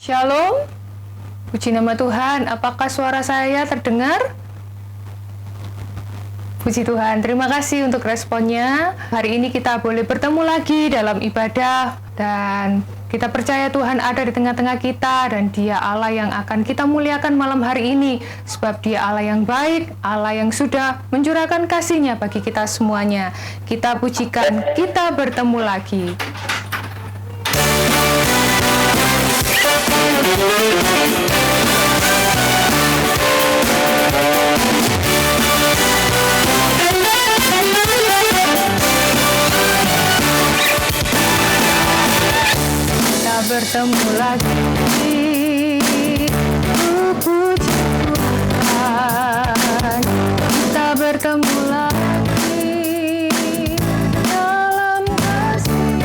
Shalom, puji nama Tuhan. Apakah suara saya terdengar? Puji Tuhan, terima kasih untuk responnya. Hari ini kita boleh bertemu lagi dalam ibadah dan kita percaya Tuhan ada di tengah-tengah kita dan Dia Allah yang akan kita muliakan malam hari ini, sebab Dia Allah yang baik, Allah yang sudah mencurahkan kasih-Nya bagi kita semuanya. Kita pujikan, kita bertemu lagi. Kita bertemu lagi, puji Tuhan. Kita bertemu lagi dalam kasih.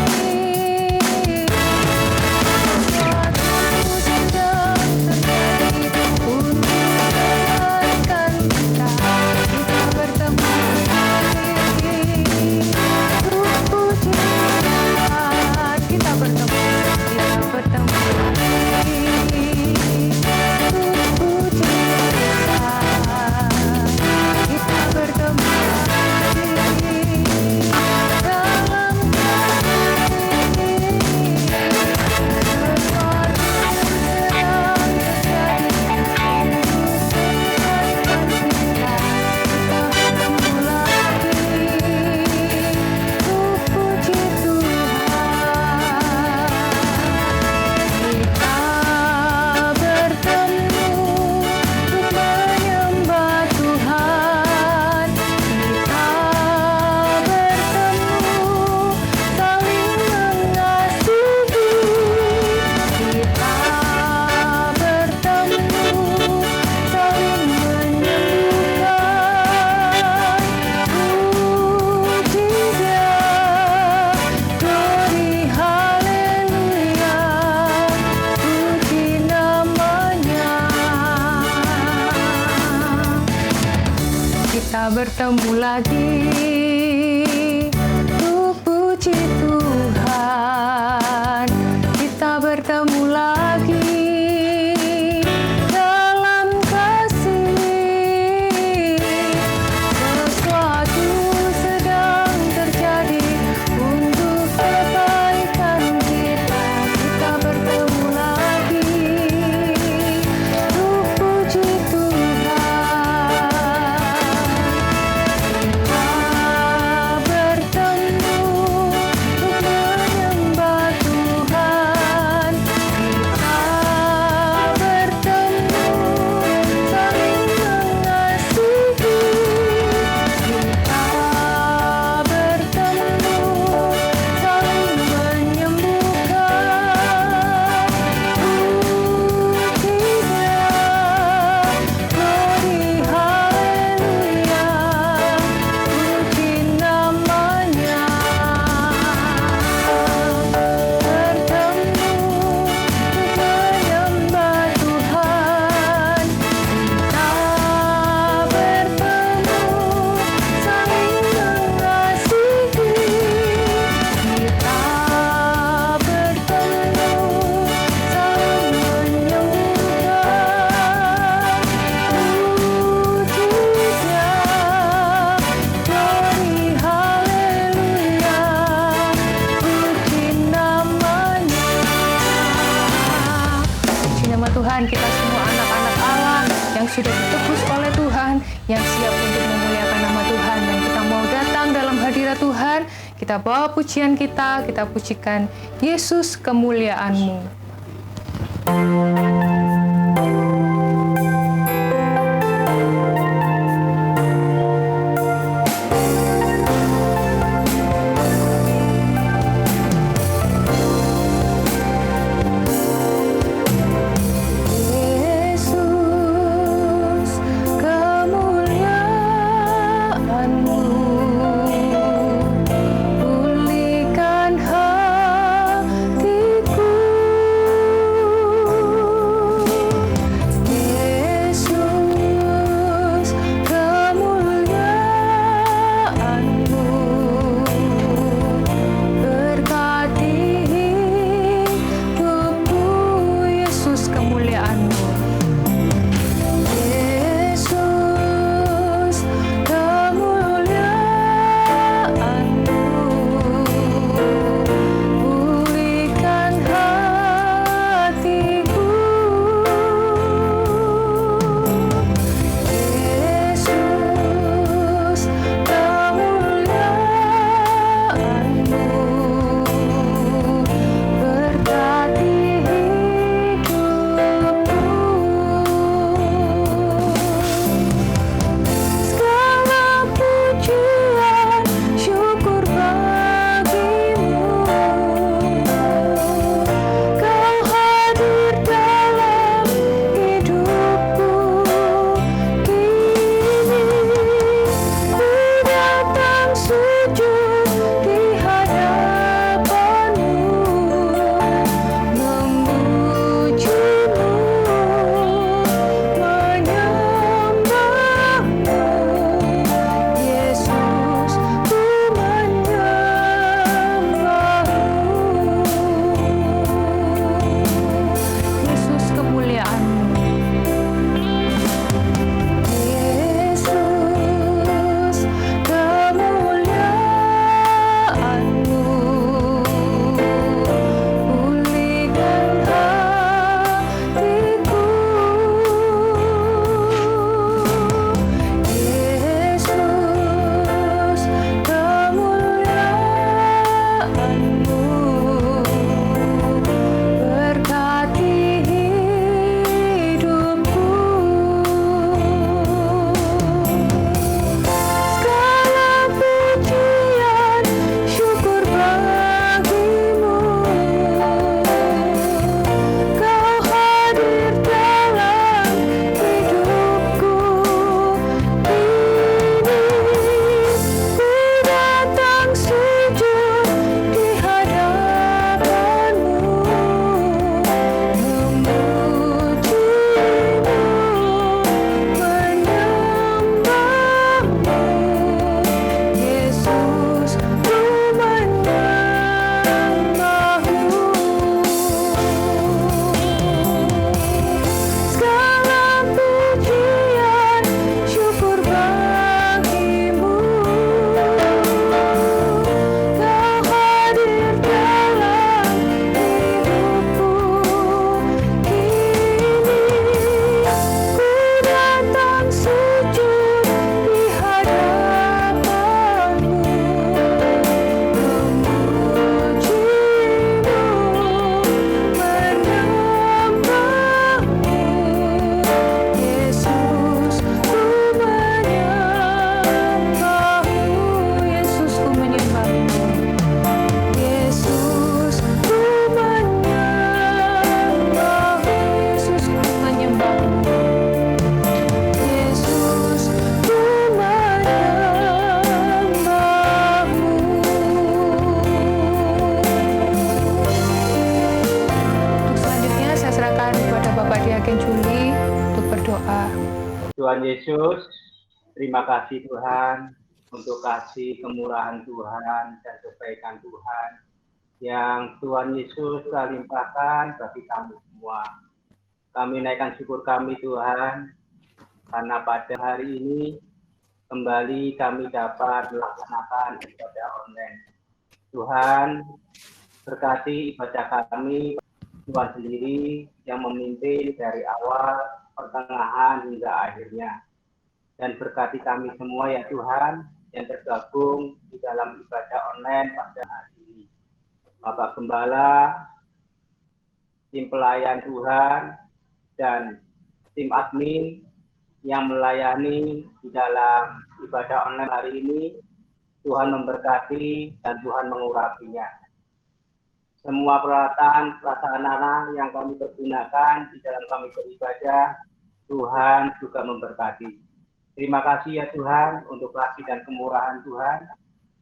Bertemu lagi, puji Tuhan. Kita bertemu lagi dalam kasih. Sesuatu sedang terjadi untuk kebaikan kita. Kita bertemu lagi, puji Tuhan. Tuhan, kita semua anak-anak Allah yang sudah ditebus oleh Tuhan, yang siap untuk memuliakan nama Tuhan, dan kita mau datang dalam hadirat Tuhan. Kita bawa pujian kita pujikan Yesus kemuliaan-Mu. Pulihkan hatiku. Tuhan Yesus, terima kasih Tuhan untuk kasih kemurahan Tuhan dan kebaikan Tuhan yang Tuhan Yesus telah limpahkan bagi kami semua. Kami naikkan syukur kami Tuhan, karena pada hari ini kembali kami dapat melaksanakan ibadah online. Tuhan, berkati ibadah kami, Tuhan sendiri yang memimpin dari awal, pertengahan hingga akhirnya. Dan berkati kami semua ya Tuhan yang tergabung di dalam ibadah online pada hari ini. Bapak Gembala, tim pelayan Tuhan, dan tim admin yang melayani di dalam ibadah online hari ini, Tuhan memberkati dan Tuhan mengurapinya. Semua peralatan prasarana yang kami pergunakan di dalam kami beribadah, Tuhan juga memberkati. Terima kasih ya Tuhan untuk kasih dan kemurahan Tuhan.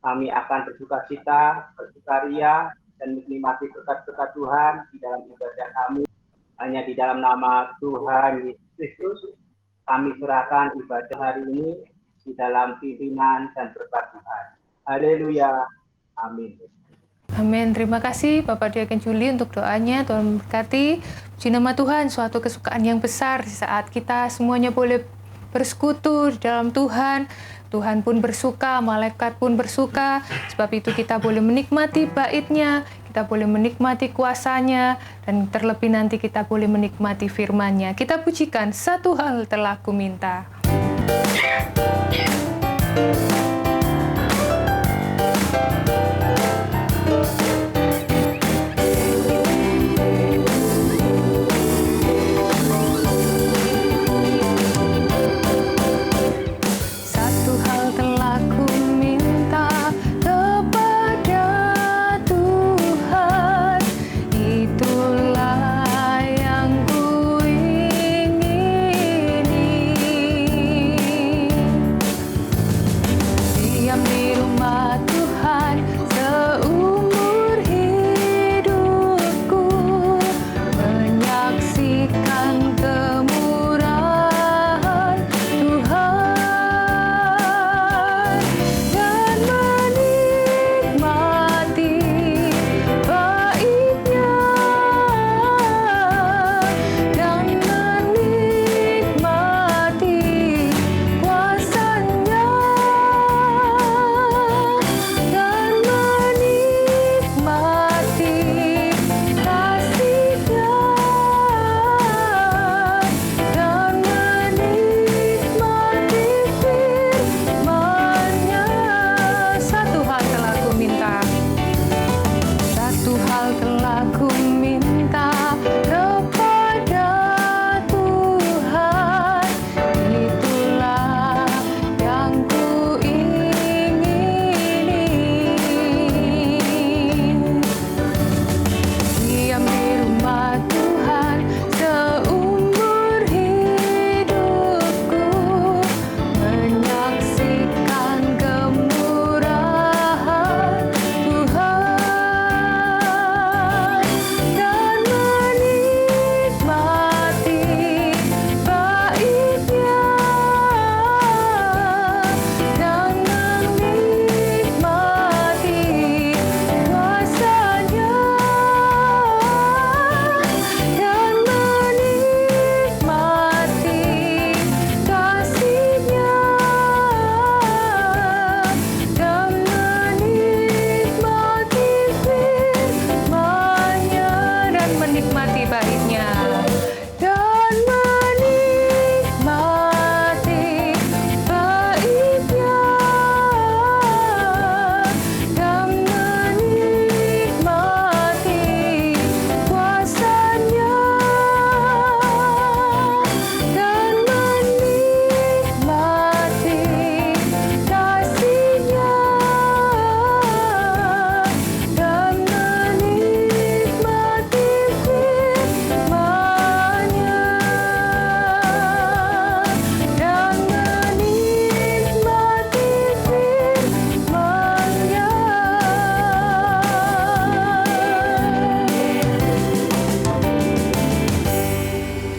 Kami akan bersukacita, bersukaria, dan menikmati berkat-berkat Tuhan di dalam ibadah kami. Hanya di dalam nama Tuhan Yesus Kristus, kami serahkan ibadah hari ini di dalam pimpinan dan berkat Tuhan. Haleluya. Amin. Amin. Terima kasih Bapak Diaken Juli untuk doanya. Tuhan memberkati. Puji nama Tuhan, suatu kesukaan yang besar di saat kita semuanya boleh bersekutu di dalam Tuhan. Tuhan pun bersuka, malaikat pun bersuka. Sebab itu kita boleh menikmati bait-Nya, kita boleh menikmati kuasa-Nya, dan terlebih nanti kita boleh menikmati firman-Nya. Kita pujikan, satu hal telah kuminta.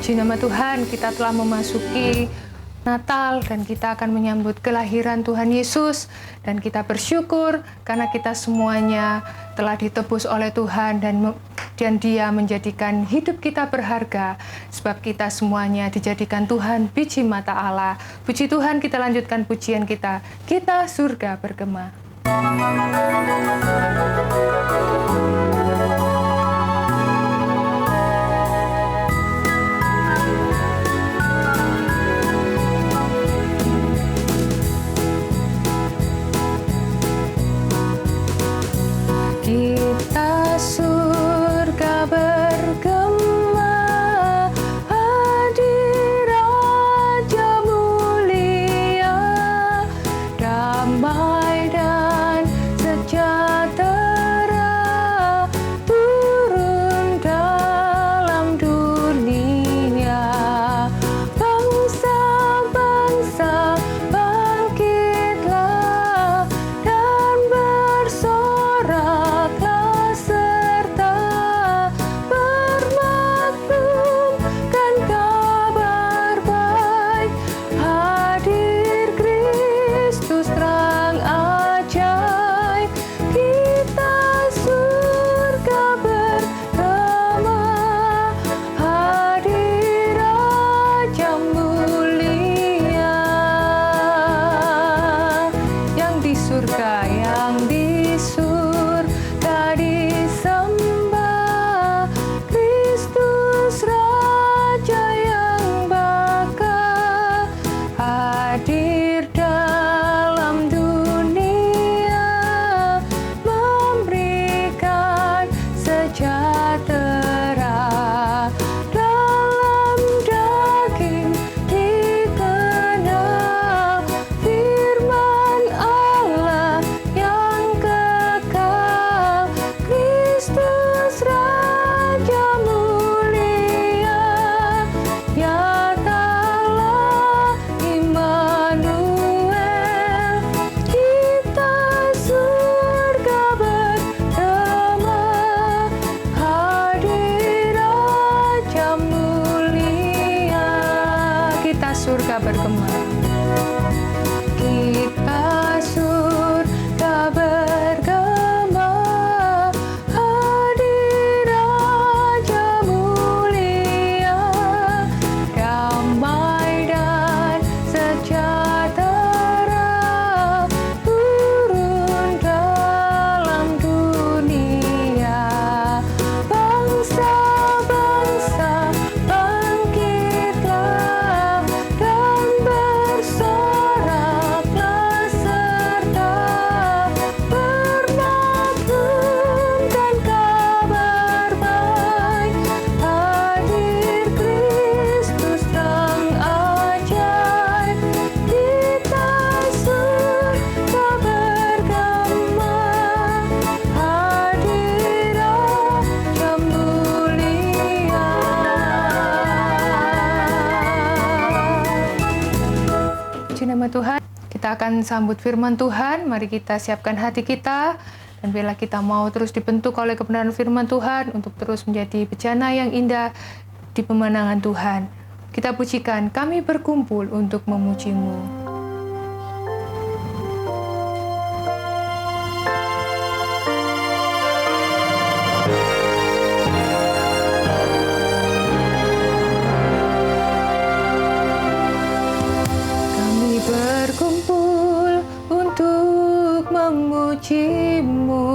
Puji nama Tuhan, kita telah memasuki Natal dan kita akan menyambut kelahiran Tuhan Yesus, dan kita bersyukur karena kita semuanya telah ditebus oleh Tuhan dan Dia menjadikan hidup kita berharga, sebab kita semuanya dijadikan Tuhan biji mata Allah. Puji Tuhan, kita lanjutkan pujian kita surga bergema. Kita surga bergema, hadir Raja mulia, damai dan sejahtera turun dalam dunia. Bangsa-bangsa bangkitlah dan bersoraklah serta bermaklumkan kabar baik. Hadir Kristus terang ajaib, kita surga bergema, hadir Raja mulia. Yang di surga disembah, Kristus Raja yang bakal hadir dalam dunia, memberikan sejahtera. Dalam daging dikenal firman Allah yang kekal. Kristus Raja mulia, nyatalah Immanuel. Kita surga bergema, hadir Raja mulia. Kita surga bergema, kita surga bergema, hadir Raja mulia, damai dan sejahtera turun dalam dunia. Bangsa-bangsa bangkitlah dan bersoraklah serta bermaklumkan kabar baik. Hadir Kristus terang ajaib, kita surga bergema, hadir Raja mulia. Puji nama Tuhan, kita akan sambut firman Tuhan. Mari kita siapkan hati kita, dan bila kita mau terus dibentuk oleh kebenaran firman Tuhan untuk terus menjadi bejana yang indah di pemandangan Tuhan. Kita pujikan, kami berkumpul untuk memuji-Mu. Kami berkumpul untuk memuji-Mu.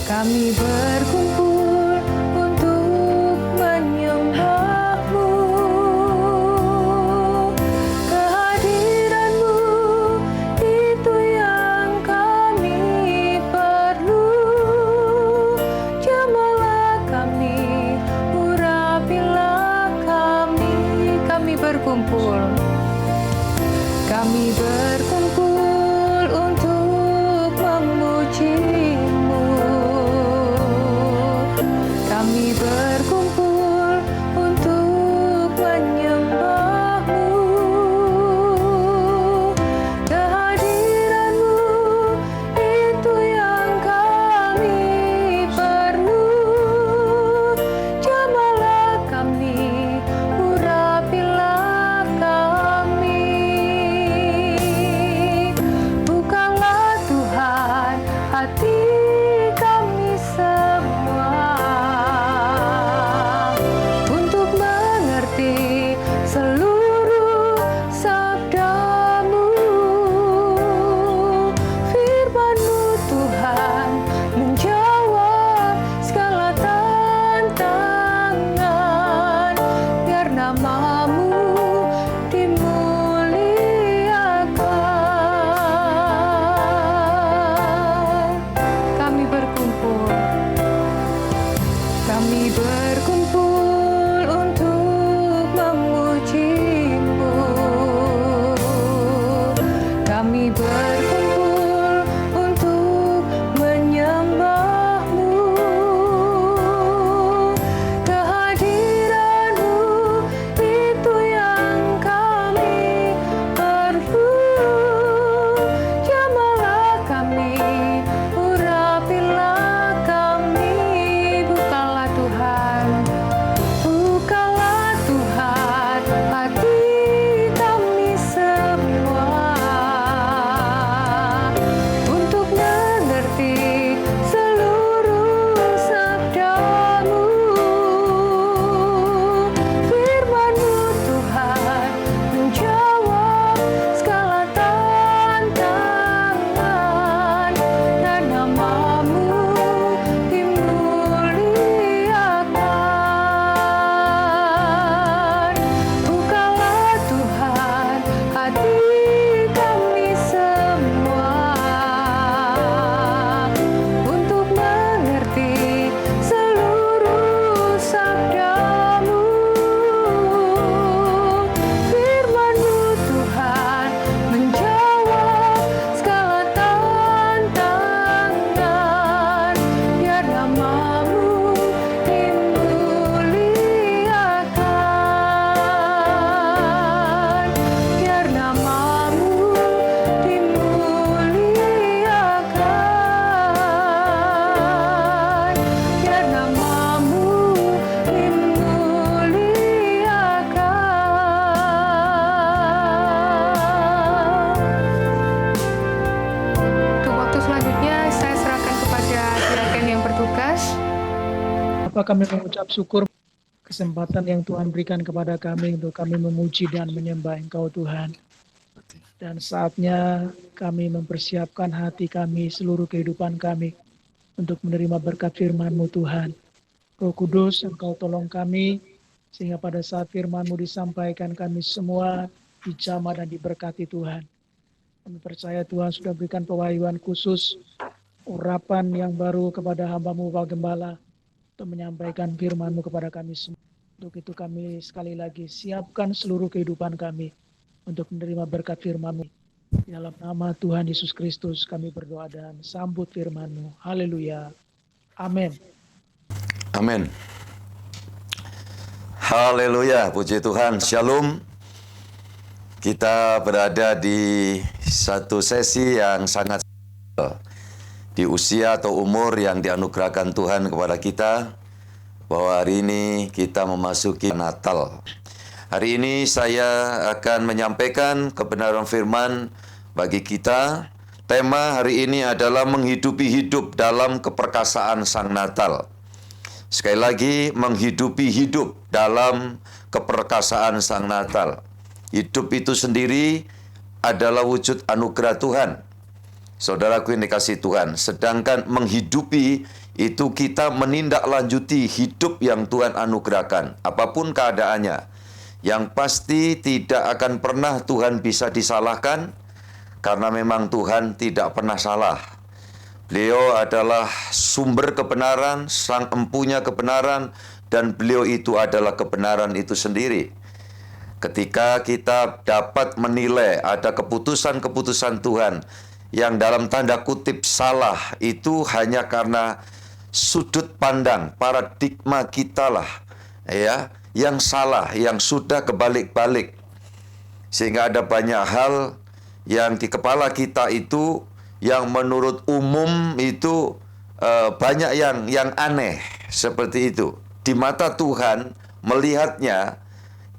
Kami berkumpul untuk menyembah-Mu. Kehadiran-Mu itu yang kami perlu. Jamalah kami, urapilah kami berkumpul. Kami berkumpul untuk memuji-Mu. Bapa, kami mengucap syukur kesempatan yang Tuhan berikan kepada kami untuk kami memuji dan menyembah Engkau Tuhan. Dan saatnya kami mempersiapkan hati kami, seluruh kehidupan kami untuk menerima berkat firman-Mu Tuhan. Roh Kudus, Engkau tolong kami sehingga pada saat firman-Mu disampaikan kami semua dijamah dan diberkati Tuhan. Kami percaya Tuhan sudah berikan pewahyuan khusus, urapan yang baru kepada hamba-Mu Bapak Gembala untuk menyampaikan firman-Mu kepada kami semua. Untuk itu kami sekali lagi siapkan seluruh kehidupan kami untuk menerima berkat firman-Mu. Di dalam nama Tuhan Yesus Kristus kami berdoa dan sambut firman-Mu. Haleluya. Amin. Amin. Haleluya, puji Tuhan. Shalom. Kita berada di satu sesi yang sangat di usia atau umur yang dianugerahkan Tuhan kepada kita, bahwa hari ini kita memasuki Natal. Hari ini saya akan menyampaikan kebenaran firman bagi kita. Tema hari ini adalah menghidupi hidup dalam keperkasaan Sang Natal. Sekali lagi, menghidupi hidup dalam keperkasaan Sang Natal. Hidup itu sendiri adalah wujud anugerah Tuhan. Saudaraku yang dikasihi Tuhan, sedangkan menghidupi itu kita menindaklanjuti hidup yang Tuhan anugerahkan, apapun keadaannya. Yang pasti tidak akan pernah Tuhan bisa disalahkan, karena memang Tuhan tidak pernah salah. Beliau adalah sumber kebenaran, sang empunya kebenaran, dan beliau itu adalah kebenaran itu sendiri. Ketika kita dapat menilai ada keputusan-keputusan Tuhan yang dalam tanda kutip salah, itu hanya karena sudut pandang, paradigma kita lah, ya, yang salah, yang sudah kebalik-balik. Sehingga ada banyak hal yang di kepala kita itu yang menurut umum itu banyak yang aneh seperti itu. Di mata Tuhan melihatnya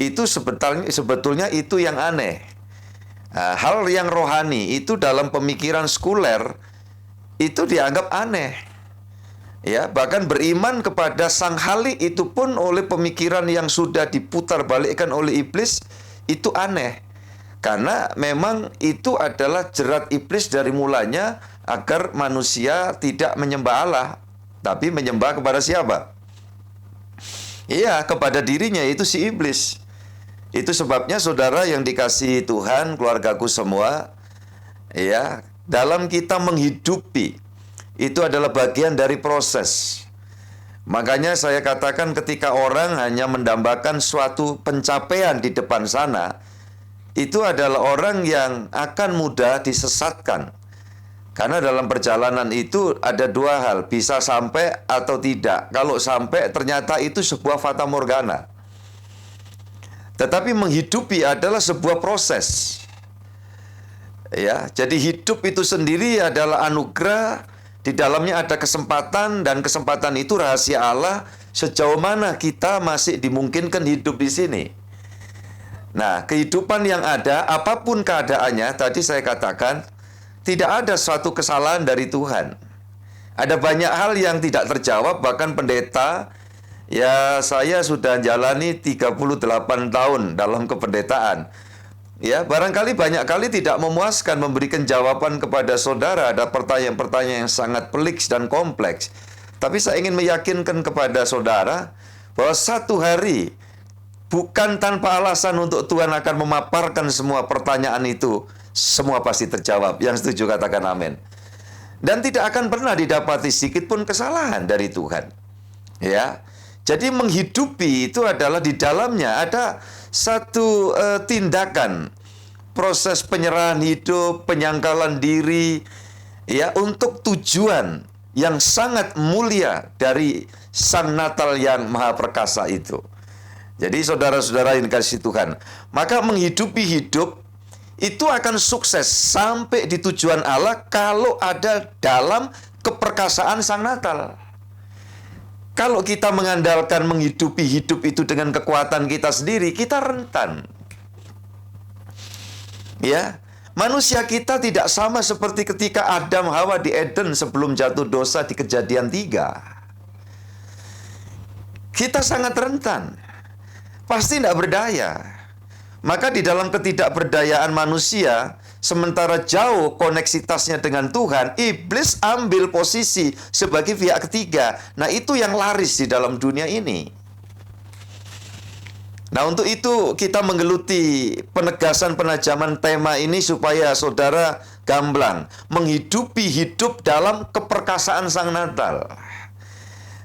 itu sebetulnya itu yang aneh. Hal yang rohani itu dalam pemikiran sekuler itu dianggap aneh. Ya, bahkan beriman kepada sang Khalik itu pun oleh pemikiran yang sudah diputar balikkan oleh iblis itu aneh. Karena memang itu adalah jerat iblis dari mulanya agar manusia tidak menyembah Allah, tapi menyembah kepada siapa? Iya, kepada dirinya, itu si iblis. Itu sebabnya saudara yang dikasihi Tuhan, keluargaku semua, ya, dalam kita menghidupi itu adalah bagian dari proses. Makanya saya katakan ketika orang hanya mendambakan suatu pencapaian di depan sana, itu adalah orang yang akan mudah disesatkan. Karena dalam perjalanan itu ada dua hal, bisa sampai atau tidak. Kalau sampai ternyata itu sebuah fata morgana. Tetapi menghidupi adalah sebuah proses. Ya, jadi hidup itu sendiri adalah anugerah, di dalamnya ada kesempatan, dan kesempatan itu rahasia Allah sejauh mana kita masih dimungkinkan hidup di sini. Nah, kehidupan yang ada, apapun keadaannya, tadi saya katakan, tidak ada suatu kesalahan dari Tuhan. Ada banyak hal yang tidak terjawab, bahkan pendeta, ya saya sudah jalani 38 tahun dalam kependetaan. Ya, barangkali banyak kali tidak memuaskan memberikan jawaban kepada saudara. Ada pertanyaan-pertanyaan yang sangat pelik dan kompleks. Tapi saya ingin meyakinkan kepada saudara bahwa satu hari, bukan tanpa alasan untuk Tuhan akan memaparkan semua pertanyaan itu, semua pasti terjawab. Yang setuju katakan amin. Dan tidak akan pernah didapati sedikit pun kesalahan dari Tuhan. Ya. Jadi menghidupi itu adalah di dalamnya ada satu tindakan, proses penyerahan hidup, penyangkalan diri, ya, untuk tujuan yang sangat mulia dari Sang Natal yang Maha Perkasa itu. Jadi saudara-saudara yang dikasihi Tuhan, maka menghidupi hidup itu akan sukses sampai di tujuan Allah kalau ada dalam keperkasaan Sang Natal. Kalau kita mengandalkan menghidupi hidup itu dengan kekuatan kita sendiri, kita rentan. Ya, manusia kita tidak sama seperti ketika Adam Hawa di Eden sebelum jatuh dosa di Kejadian 3. kita sangat rentan. Pasti tidak berdaya. Maka di dalam ketidakberdayaan manusia, sementara jauh koneksitasnya dengan Tuhan, iblis ambil posisi sebagai pihak ketiga. Nah, itu yang laris di dalam dunia ini. Nah, untuk itu kita menggeluti penegasan penajaman tema ini supaya saudara gamblang menghidupi hidup dalam keperkasaan Sang Natal.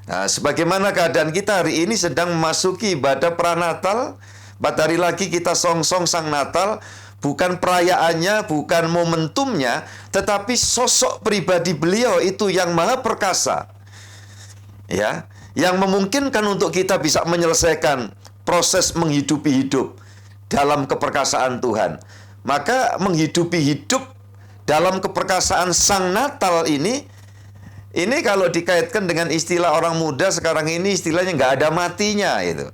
Nah, sebagaimana keadaan kita hari ini sedang memasuki ibadah pranatal, 4 hari lagi kita songsong Sang Natal, bukan perayaannya, bukan momentumnya, tetapi sosok pribadi beliau itu yang maha perkasa. Ya, yang memungkinkan untuk kita bisa menyelesaikan proses menghidupi hidup dalam keperkasaan Tuhan. Maka menghidupi hidup dalam keperkasaan Sang Natal ini kalau dikaitkan dengan istilah orang muda sekarang ini, istilahnya nggak ada matinya itu.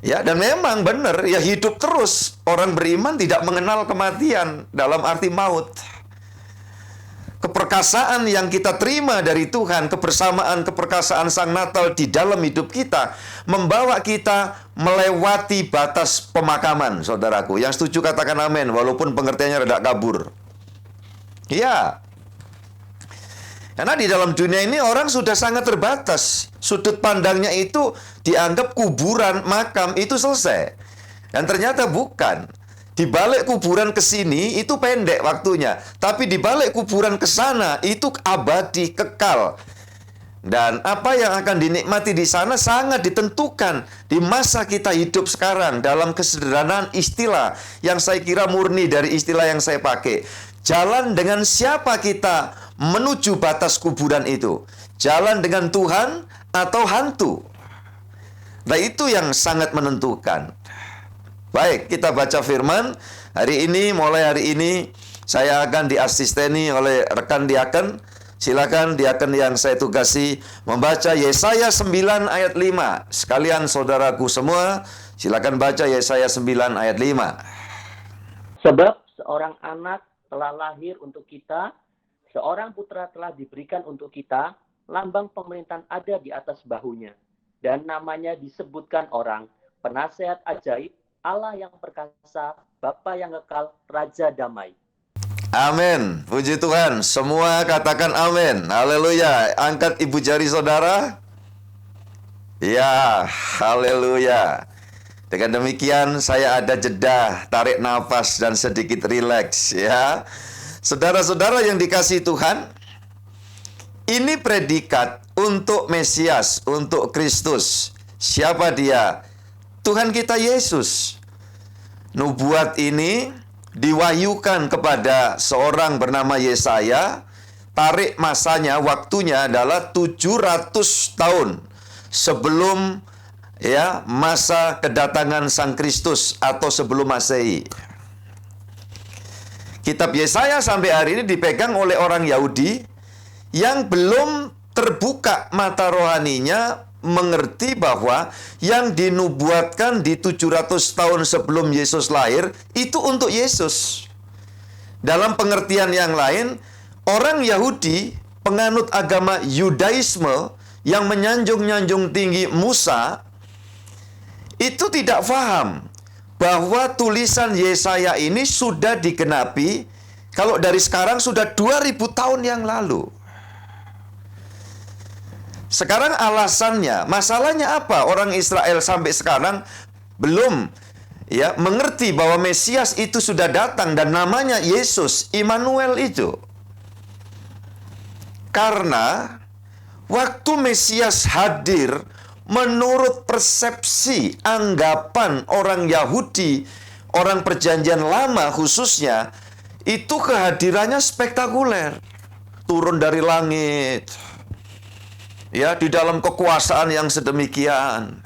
Ya, dan memang benar, ya hidup terus. Orang beriman tidak mengenal kematian dalam arti maut. Keperkasaan yang kita terima dari Tuhan, kebersamaan keperkasaan Sang Natal di dalam hidup kita, membawa kita melewati batas pemakaman, saudaraku. Yang setuju katakan amin, walaupun pengertiannya rada kabur. Ya, karena di dalam dunia ini orang sudah sangat terbatas. Sudut pandangnya itu dianggap kuburan, makam itu selesai. Dan ternyata bukan. Di balik kuburan ke sini itu pendek waktunya, tapi di balik kuburan ke sana itu abadi, kekal. Dan apa yang akan dinikmati di sana sangat ditentukan di masa kita hidup sekarang dalam kesederhanaan istilah yang saya kira murni dari istilah yang saya pakai. Jalan dengan siapa kita menuju batas kuburan itu? Jalan dengan Tuhan atau hantu? Nah, itu yang sangat menentukan. Baik, kita baca firman. Mulai hari ini, saya akan diasisteni oleh rekan diaken. Silakan diaken yang saya tugasi membaca Yesaya 9 ayat 5. Sekalian saudaraku semua, silakan baca Yesaya 9 ayat 5. Sebab seorang anak telah lahir untuk kita, seorang putra telah diberikan untuk kita, lambang pemerintahan ada di atas bahunya. Dan namanya disebutkan orang, penasehat ajaib, Allah yang perkasa, Bapa yang kekal, Raja damai. Amin. Puji Tuhan. Semua katakan amin. Haleluya. Angkat ibu jari saudara. Ya, haleluya. Dengan demikian saya ada jeda, tarik nafas dan sedikit rileks ya. Saudara-saudara yang dikasihi Tuhan, ini predikat untuk Mesias, untuk Kristus. Siapa dia? Tuhan kita Yesus. Nubuat ini diwahyukan kepada seorang bernama Yesaya. Tarik masanya, waktunya adalah 700 tahun sebelum masa kedatangan Sang Kristus atau sebelum Masehi. Kitab Yesaya sampai hari ini dipegang oleh orang Yahudi yang belum terbuka mata rohaninya mengerti bahwa yang dinubuatkan di 700 tahun sebelum Yesus lahir itu untuk Yesus. Dalam pengertian yang lain, orang Yahudi penganut agama Yudaisme yang menyanjung-nyanjung tinggi Musa itu tidak paham bahwa tulisan Yesaya ini sudah digenapi kalau dari sekarang sudah 2000 tahun yang lalu. Sekarang alasannya, masalahnya apa? Orang Israel sampai sekarang belum mengerti bahwa Mesias itu sudah datang dan namanya Yesus, Immanuel itu. Karena waktu Mesias hadir, menurut persepsi, anggapan orang Yahudi, orang perjanjian lama khususnya, itu kehadirannya spektakuler. Turun dari langit. Ya, di dalam kekuasaan yang sedemikian.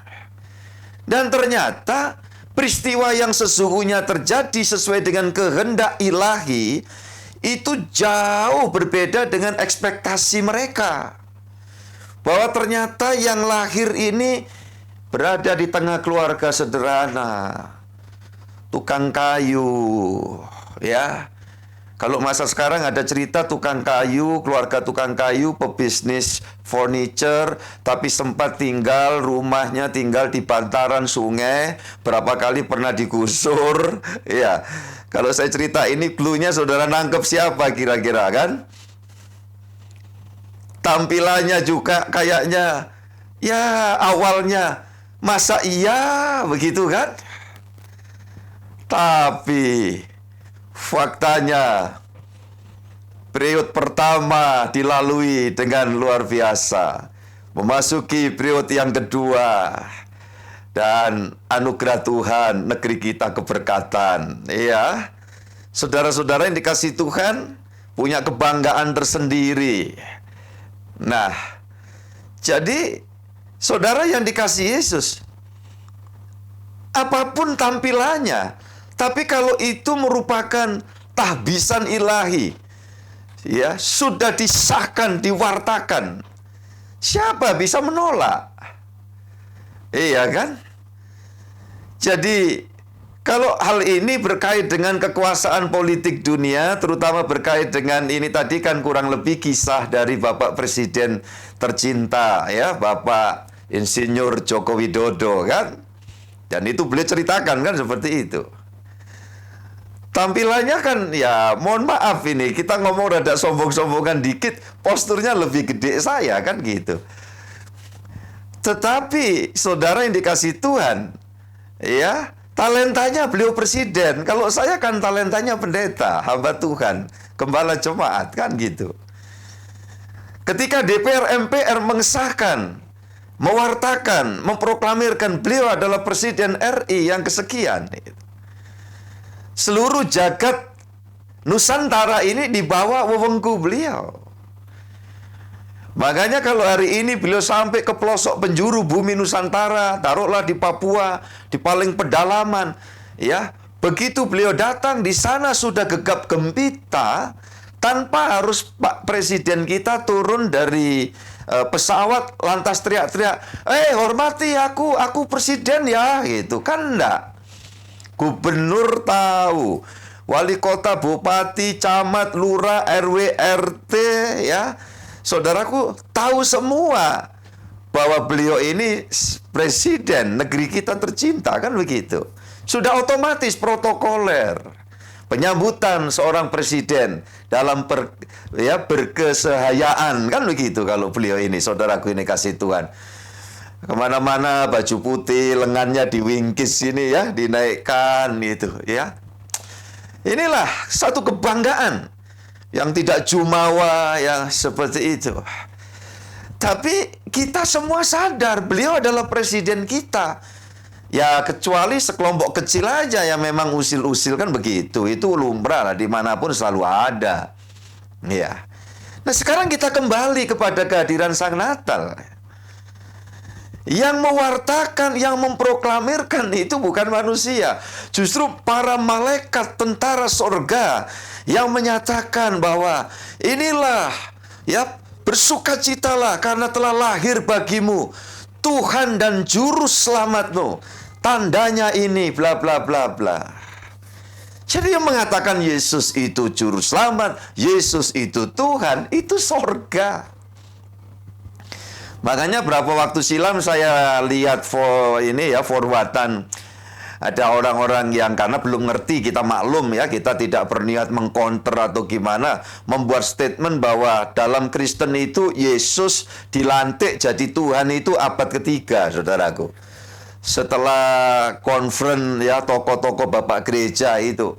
Dan ternyata peristiwa yang sesungguhnya terjadi sesuai dengan kehendak ilahi itu jauh berbeda dengan ekspektasi mereka. Bahwa ternyata yang lahir ini berada di tengah keluarga sederhana, tukang kayu, Kalau masa sekarang ada cerita tukang kayu, keluarga tukang kayu, pebisnis furniture, tapi sempat tinggal, rumahnya tinggal di bantaran sungai, berapa kali pernah digusur. Ya, kalau saya cerita ini, clue-nya saudara nangkep siapa kira-kira kan? Tampilannya juga kayaknya, ya awalnya, masa iya begitu kan? Tapi faktanya, periode pertama dilalui dengan luar biasa. Memasuki periode yang kedua. Dan anugerah Tuhan, negeri kita keberkatan. Iya. Saudara-saudara yang dikasih Tuhan, punya kebanggaan tersendiri. Nah, jadi saudara yang dikasih Yesus, apapun tampilannya, tapi kalau itu merupakan tahbisan ilahi, ya, sudah disahkan, diwartakan, siapa bisa menolak? Iya kan? Jadi, kalau hal ini berkait dengan kekuasaan politik dunia, terutama berkait dengan ini tadi kan kurang lebih kisah dari Bapak Presiden tercinta, ya, Bapak Insinyur Joko Widodo kan? Dan itu beliau ceritakan kan seperti itu. Tampilannya kan, ya mohon maaf ini, kita ngomong rada sombong-sombongan dikit, posturnya lebih gede saya kan gitu. Tetapi saudara yang dikasih Tuhan, ya, talentanya beliau presiden. Kalau saya kan talentanya pendeta, hamba Tuhan, gembala jemaat kan gitu. Ketika DPR MPR mengesahkan, mewartakan, memproklamirkan beliau adalah presiden RI yang kesekian, seluruh jagat Nusantara ini di bawah wewengku beliau. Makanya kalau hari ini beliau sampai ke pelosok penjuru bumi Nusantara, taruhlah di Papua, di paling pedalaman, ya, begitu beliau datang di sana sudah gegap gempita, tanpa harus Pak Presiden kita turun dari pesawat lantas teriak-teriak, hormati aku presiden ya, gitu kan enggak. Gubernur tahu, wali kota, bupati, camat, lurah, RW, RT, ya, saudaraku tahu semua bahwa beliau ini presiden negeri kita tercinta kan begitu. Sudah otomatis protokoler penyambutan seorang presiden dalam berkesehayaan kan begitu kalau beliau ini, saudaraku ini kasih Tuhan. Kemana-mana baju putih, lengannya diwingkis ini ya, dinaikkan gitu ya. Inilah satu kebanggaan yang tidak jumawa yang seperti itu. Tapi kita semua sadar beliau adalah presiden kita. Ya kecuali sekelompok kecil aja yang memang usil-usil kan begitu. Itu lumrah lah, dimanapun selalu ada. Ya. Nah sekarang kita kembali kepada kehadiran Sang Natal. Yang mewartakan, yang memproklamirkan itu bukan manusia. Justru para malaikat tentara sorga yang menyatakan bahwa inilah, ya, bersukacitalah karena telah lahir bagimu Tuhan dan Juru Selamatmu. Tandanya ini, bla bla bla bla. Jadi yang mengatakan Yesus itu Juru Selamat, Yesus itu Tuhan, itu sorga. Makanya berapa waktu silam saya lihat forwardan, ada orang-orang yang karena belum ngerti, kita maklum ya, kita tidak berniat mengcounter atau gimana, membuat statement bahwa dalam Kristen itu Yesus dilantik jadi Tuhan itu abad ketiga, saudaraku. Setelah konferen ya tokoh-tokoh bapak gereja itu.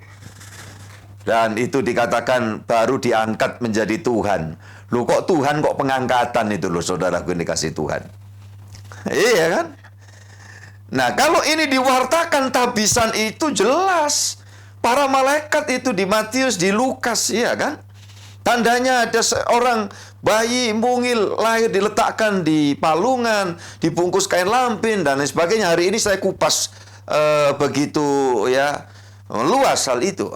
Dan itu dikatakan baru diangkat menjadi Tuhan. Loh kok Tuhan, kok pengangkatan itu loh saudaraku ini kasih Tuhan. Iya kan? Nah kalau ini diwartakan tabisan itu jelas. Para malaikat itu di Matius, di Lukas, iya kan? Tandanya ada seorang bayi mungil lahir diletakkan di palungan, dibungkus kain lampin dan lain sebagainya. Hari ini saya kupas begitu ya luas hal itu.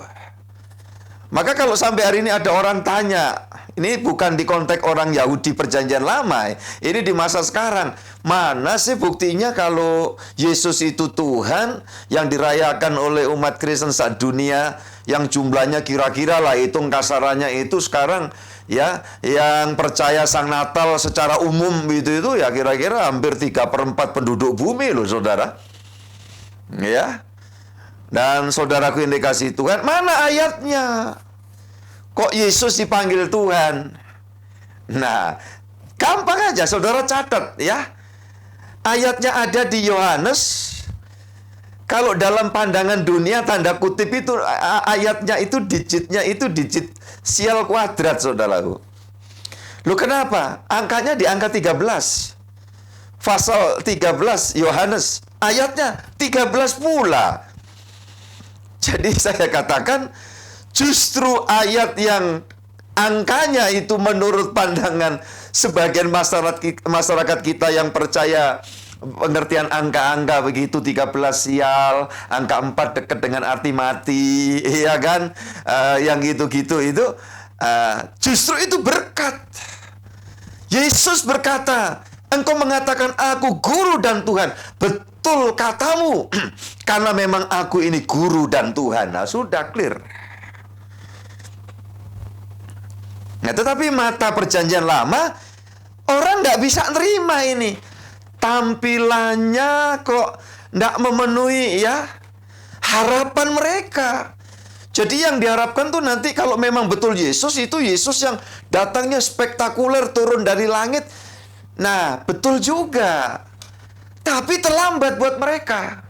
Maka kalau sampai hari ini ada orang tanya, ini bukan di konteks orang Yahudi perjanjian lama, ini di masa sekarang. Mana sih buktinya kalau Yesus itu Tuhan yang dirayakan oleh umat Kristen saat dunia yang jumlahnya kira-kira lah, hitung kasarannya itu sekarang ya, yang percaya Sang Natal secara umum itu ya kira-kira hampir 3/4 penduduk bumi loh, saudara. Ya. Dan saudaraku yang dikasihi Tuhan, mana ayatnya? Kok Yesus dipanggil Tuhan? Nah, gampang aja saudara catat ya. Ayatnya ada di Yohanes. Kalau dalam pandangan dunia, tanda kutip itu ayatnya itu digit sial kuadrat, saudaraku. Loh kenapa? Angkanya di angka 13. Pasal 13 Yohanes, ayatnya 13 pula. Jadi saya katakan justru ayat yang angkanya itu menurut pandangan sebagian masyarakat kita yang percaya pengertian angka-angka begitu, 13 sial, angka 4 dekat dengan arti mati, ya kan? Yang gitu-gitu itu justru itu berkat. Yesus berkata, engkau mengatakan aku guru dan Tuhan. Betul katamu, karena memang aku ini guru dan Tuhan. Nah, sudah clear. Nah, tetapi mata perjanjian lama, orang nggak bisa nerima ini. Tampilannya kok nggak memenuhi ya harapan mereka. Jadi yang diharapkan tuh nanti kalau memang betul Yesus, itu Yesus yang datangnya spektakuler turun dari langit. Nah, betul juga. Tapi terlambat buat mereka.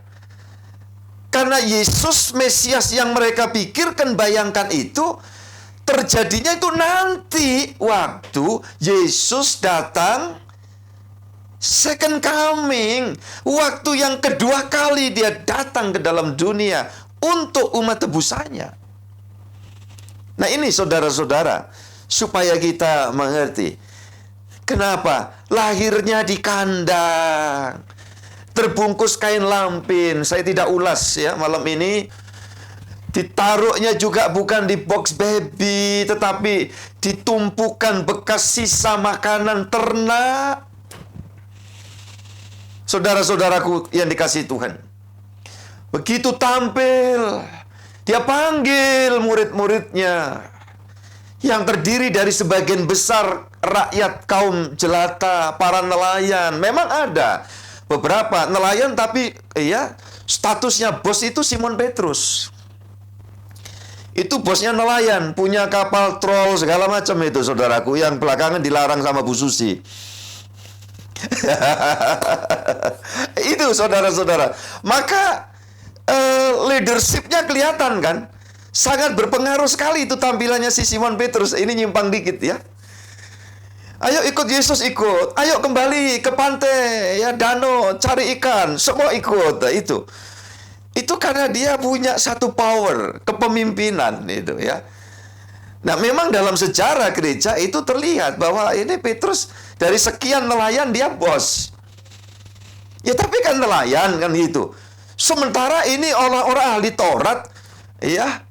Karena Yesus Mesias yang mereka pikirkan, bayangkan itu, terjadinya itu nanti waktu Yesus datang second coming, waktu yang kedua kali dia datang ke dalam dunia untuk umat tebusannya. Nah ini saudara-saudara, supaya kita mengerti kenapa lahirnya di kandang, terbungkus kain lampin. Saya tidak ulas ya malam ini. Ditaruhnya juga bukan di box baby, tetapi ditumpukan bekas sisa makanan ternak. Saudara-saudaraku yang dikasihi Tuhan, begitu tampil, dia panggil murid-muridnya yang terdiri dari sebagian besar rakyat kaum jelata, para nelayan. Memang ada beberapa nelayan, tapi ya statusnya bos itu Simon Petrus. Itu bosnya nelayan, punya kapal troll segala macam itu, saudaraku, yang belakangan dilarang sama Bu Susi. Itu saudara-saudara. Maka leadershipnya kelihatan kan, sangat berpengaruh sekali itu tampilannya si Simon Petrus. Ini nyimpang dikit ya. Ayo ikut Yesus, ikut. Ayo kembali ke pantai ya, danau, cari ikan, semua ikut. Nah, itu karena dia punya satu power kepemimpinan itu ya. Nah, memang dalam sejarah gereja itu terlihat bahwa ini Petrus dari sekian nelayan dia bos. Ya tapi kan nelayan kan gitu. Sementara ini orang-orang ahli Taurat ya,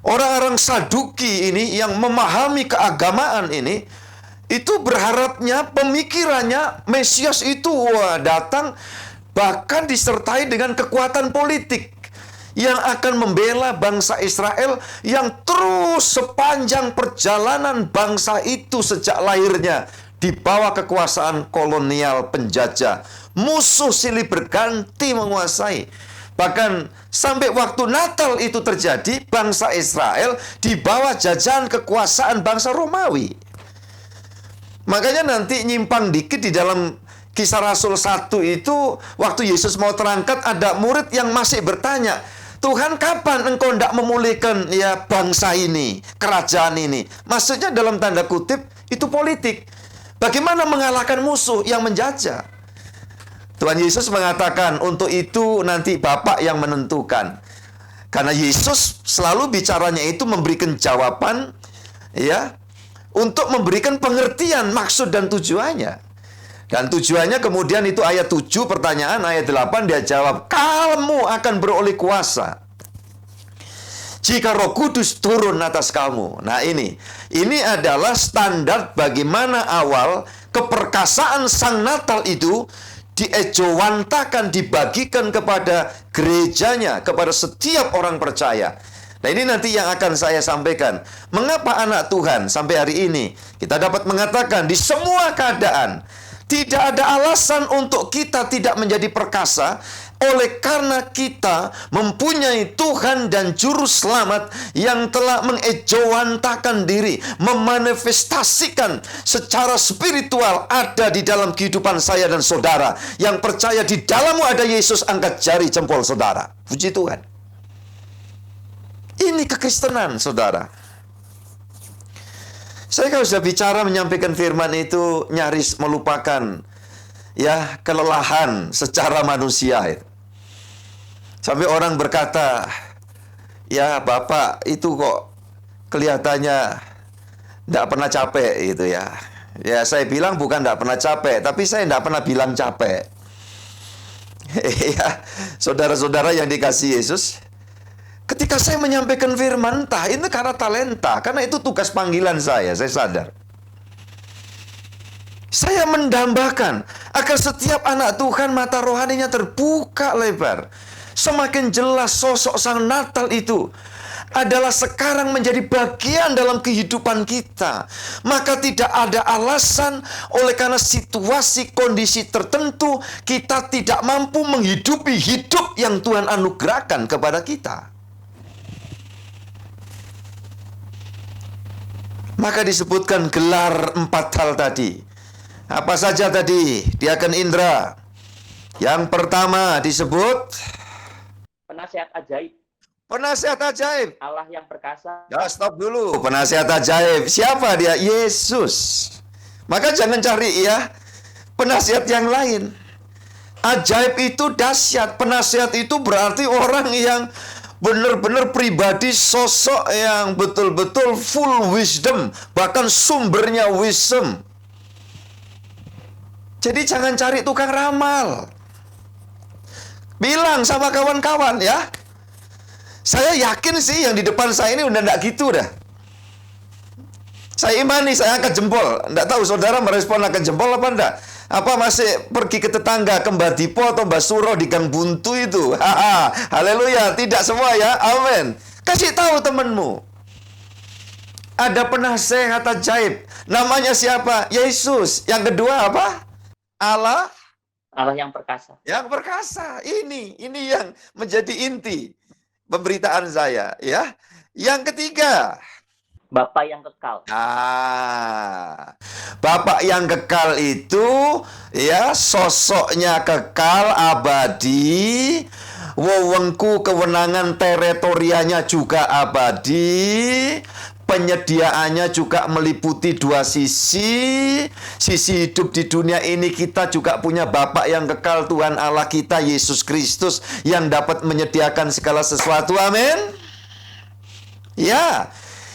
orang-orang Saduki ini yang memahami keagamaan ini, itu berharapnya pemikirannya Mesias itu datang bahkan disertai dengan kekuatan politik yang akan membela bangsa Israel yang terus sepanjang perjalanan bangsa itu sejak lahirnya di bawah kekuasaan kolonial penjajah. Musuh silih berganti menguasai. Bahkan sampai waktu Natal itu terjadi, bangsa Israel di bawah jajahan kekuasaan bangsa Romawi. Makanya nanti nyimpang dikit di dalam Kisah Rasul 1 itu, waktu Yesus mau terangkat, ada murid yang masih bertanya, Tuhan, kapan engkau hendak memulihkan ya bangsa ini, kerajaan ini? Maksudnya dalam tanda kutip itu politik. Bagaimana mengalahkan musuh yang menjajah? Tuhan Yesus mengatakan untuk itu nanti Bapa yang menentukan. Karena Yesus selalu bicaranya itu memberikan jawaban ya, untuk memberikan pengertian maksud dan tujuannya. Dan tujuannya kemudian itu ayat 7 pertanyaan, ayat 8 dia jawab, kamu akan beroleh kuasa jika Roh Kudus turun atas kamu. Nah ini adalah standar bagaimana awal keperkasaan Sang Natal itu diejowantakan, dibagikan kepada gerejanya, kepada setiap orang percaya. Nah, ini nanti yang akan saya sampaikan. Mengapa anak Tuhan sampai hari ini kita dapat mengatakan di semua keadaan tidak ada alasan untuk kita tidak menjadi perkasa, oleh karena kita mempunyai Tuhan dan Juru Selamat yang telah mengejawantakan diri, memanifestasikan secara spiritual ada di dalam kehidupan saya dan saudara. Yang percaya di dalammu ada Yesus, angkat jari jempol saudara. Puji Tuhan. Ini kekristenan, saudara. Saya kalau sudah bicara menyampaikan firman itu nyaris melupakan ya kelelahan secara manusia. Sampai orang berkata, ya Bapak itu kok kelihatannya tidak pernah capek gitu ya. Ya saya bilang bukan tidak pernah capek, tapi saya tidak pernah bilang capek. Ya, saudara-saudara yang dikasihi Yesus, ketika saya menyampaikan firman, entah itu karena talenta, karena itu tugas panggilan saya sadar. Saya mendambakan agar setiap anak Tuhan mata rohaninya terbuka lebar. Semakin jelas sosok Sang Natal itu adalah sekarang menjadi bagian dalam kehidupan kita. Maka tidak ada alasan oleh karena situasi kondisi tertentu kita tidak mampu menghidupi hidup yang Tuhan anugerahkan kepada kita. Maka disebutkan gelar 4 hal tadi. Apa saja tadi? Diaken Indra. Yang pertama disebut Penasihat ajaib. penasihat ajaib. Allah yang perkasa. Ya, stop dulu. Penasihat ajaib. Siapa dia? Yesus. Maka jangan cari ya penasihat yang lain. Ajaib itu dahsyat. Penasihat itu berarti orang yang benar-benar pribadi, sosok yang betul-betul full wisdom, bahkan sumbernya wisdom. Jadi jangan cari tukang ramal. Bilang sama kawan-kawan ya, saya yakin sih yang di depan saya ini udah enggak gitu dah. Saya imani, saya angkat jempol. Enggak tahu saudara merespon angkat jempol apa enggak? Apa masih pergi ke tetangga, ke Mbak Dipo atau Mbak Suro di Gang Buntu itu? Haleluya, tidak semua ya, amin. Kasih tahu temanmu. Ada penasehat ajaib. Namanya siapa? Yesus. Yang kedua apa? Allah yang perkasa. yang perkasa. Ini yang menjadi inti pemberitaan saya ya. Yang ketiga, Bapa yang kekal. Bapak yang kekal itu ya sosoknya kekal abadi, wewengku kewenangan teritorianya juga abadi, penyediaannya juga meliputi 2 sisi. Sisi hidup di dunia ini kita juga punya Bapa yang kekal, Tuhan Allah kita Yesus Kristus yang dapat menyediakan segala sesuatu. Amin. Ya.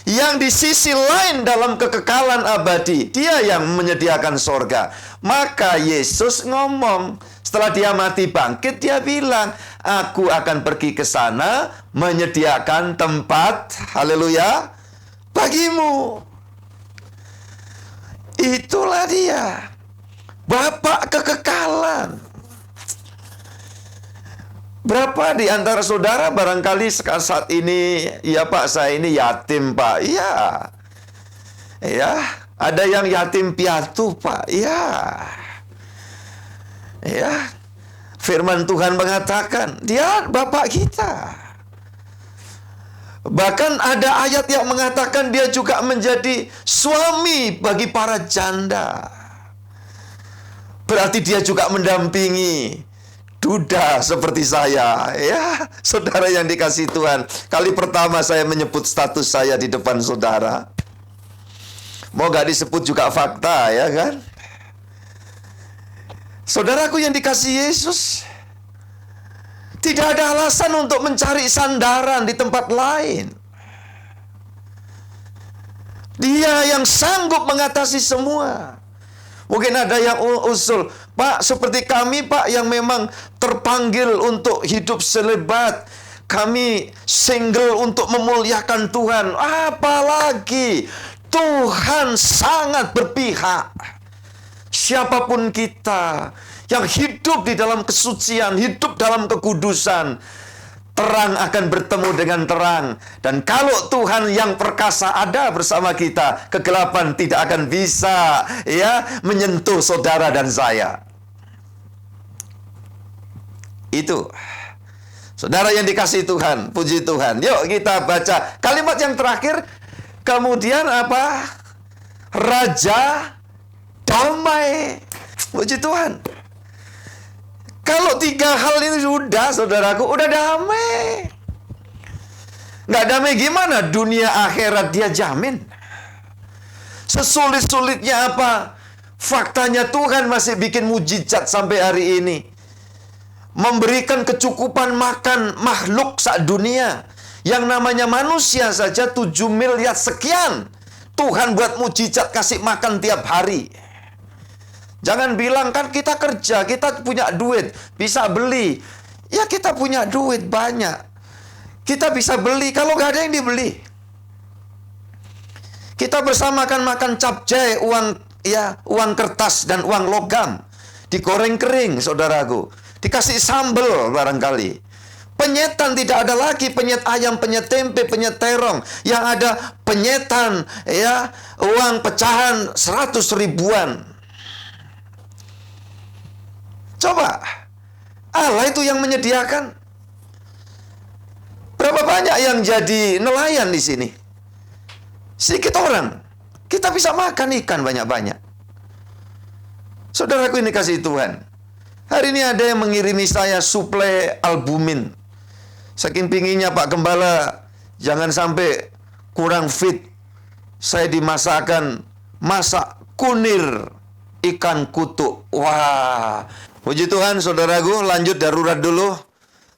Yang di sisi lain dalam kekekalan abadi, dia yang menyediakan sorga. Maka Yesus ngomong, setelah dia mati bangkit, dia bilang, aku akan pergi ke sana, menyediakan tempat, haleluya, bagimu. Itulah dia, Bapak kekekalan. Berapa di antara saudara barangkali saat ini, ya Pak, saya ini yatim Pak. Iya. Ya, ada yang yatim piatu Pak. Iya. Ya. Firman Tuhan mengatakan, dia Bapak kita. Bahkan ada ayat yang mengatakan dia juga menjadi suami bagi para janda. Berarti dia juga mendampingi duda seperti saya, ya, saudara yang dikasihi Tuhan. Kali pertama saya menyebut status saya di depan saudara. Mau gak disebut juga fakta, ya kan? Saudaraku yang dikasihi Yesus, tidak ada alasan untuk mencari sandaran di tempat lain. Dia yang sanggup mengatasi semua. Mungkin ada yang usul, Pak, seperti kami Pak yang memang terpanggil untuk hidup selibat, kami single untuk memuliakan Tuhan. Apalagi Tuhan sangat berpihak. Siapapun kita yang hidup di dalam kesucian, hidup dalam kekudusan, terang akan bertemu dengan terang. Dan kalau Tuhan yang perkasa ada bersama kita, kegelapan tidak akan bisa menyentuh saudara dan saya. Itu. Saudara yang dikasihi Tuhan, puji Tuhan. Yuk kita baca kalimat yang terakhir. Kemudian apa? Raja damai. Puji Tuhan. Kalau 3 hal ini sudah, saudaraku, udah damai. Nggak damai gimana? Dunia akhirat dia jamin. Sesulit-sulitnya apa? Faktanya Tuhan masih bikin mujizat sampai hari ini. Memberikan kecukupan makan makhluk sak dunia. Yang namanya manusia saja 7 miliar sekian. Tuhan buat mujizat kasih makan tiap hari. Jangan bilang kan kita kerja, kita punya duit, bisa beli. Ya kita punya duit banyak. Kita bisa beli, kalau nggak ada yang dibeli. Kita bersama kan makan capcay, uang kertas dan uang logam. Digoreng kering, saudaraku. Dikasih sambal barangkali. Penyetan tidak ada lagi, penyet ayam, penyet tempe, penyet terong. Yang ada penyetan, uang pecahan 100 ribuan. Coba, Allah itu yang menyediakan. Berapa banyak yang jadi nelayan di sini? Sedikit orang. Kita bisa makan ikan banyak-banyak. Saudaraku ini kasih Tuhan. Hari ini ada yang mengirimi saya suplai albumin. Saking pinginnya Pak Gembala, jangan sampai kurang fit. Saya dimasakkan masak kunir ikan kutuk. Wah, puji Tuhan saudaraku, lanjut darurat dulu.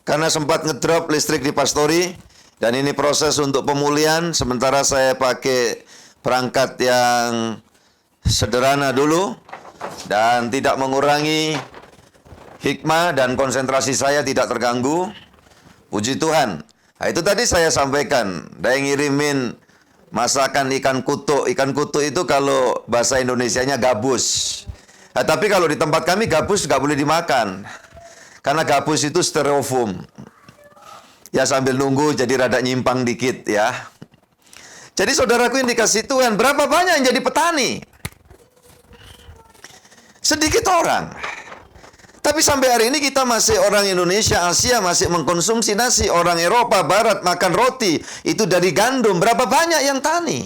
Karena sempat ngedrop listrik di pastori. Dan ini proses untuk pemulihan. Sementara saya pakai perangkat yang sederhana dulu. Dan tidak mengurangi hikmah dan konsentrasi saya tidak terganggu. Puji Tuhan. Nah, itu tadi saya sampaikan. Ada yang ngirimin masakan ikan kutuk. Ikan kutuk itu kalau bahasa Indonesianya gabus. Nah, tapi kalau di tempat kami gabus nggak boleh dimakan. Karena gabus itu styrofoam. Ya sambil nunggu jadi rada nyimpang dikit ya. Jadi saudaraku yang dikasih Tuhan, berapa banyak yang jadi petani? Sedikit orang. Tapi sampai hari ini kita masih orang Indonesia, Asia masih mengkonsumsi nasi. Orang Eropa Barat makan roti. Itu dari gandum. Berapa banyak yang tani?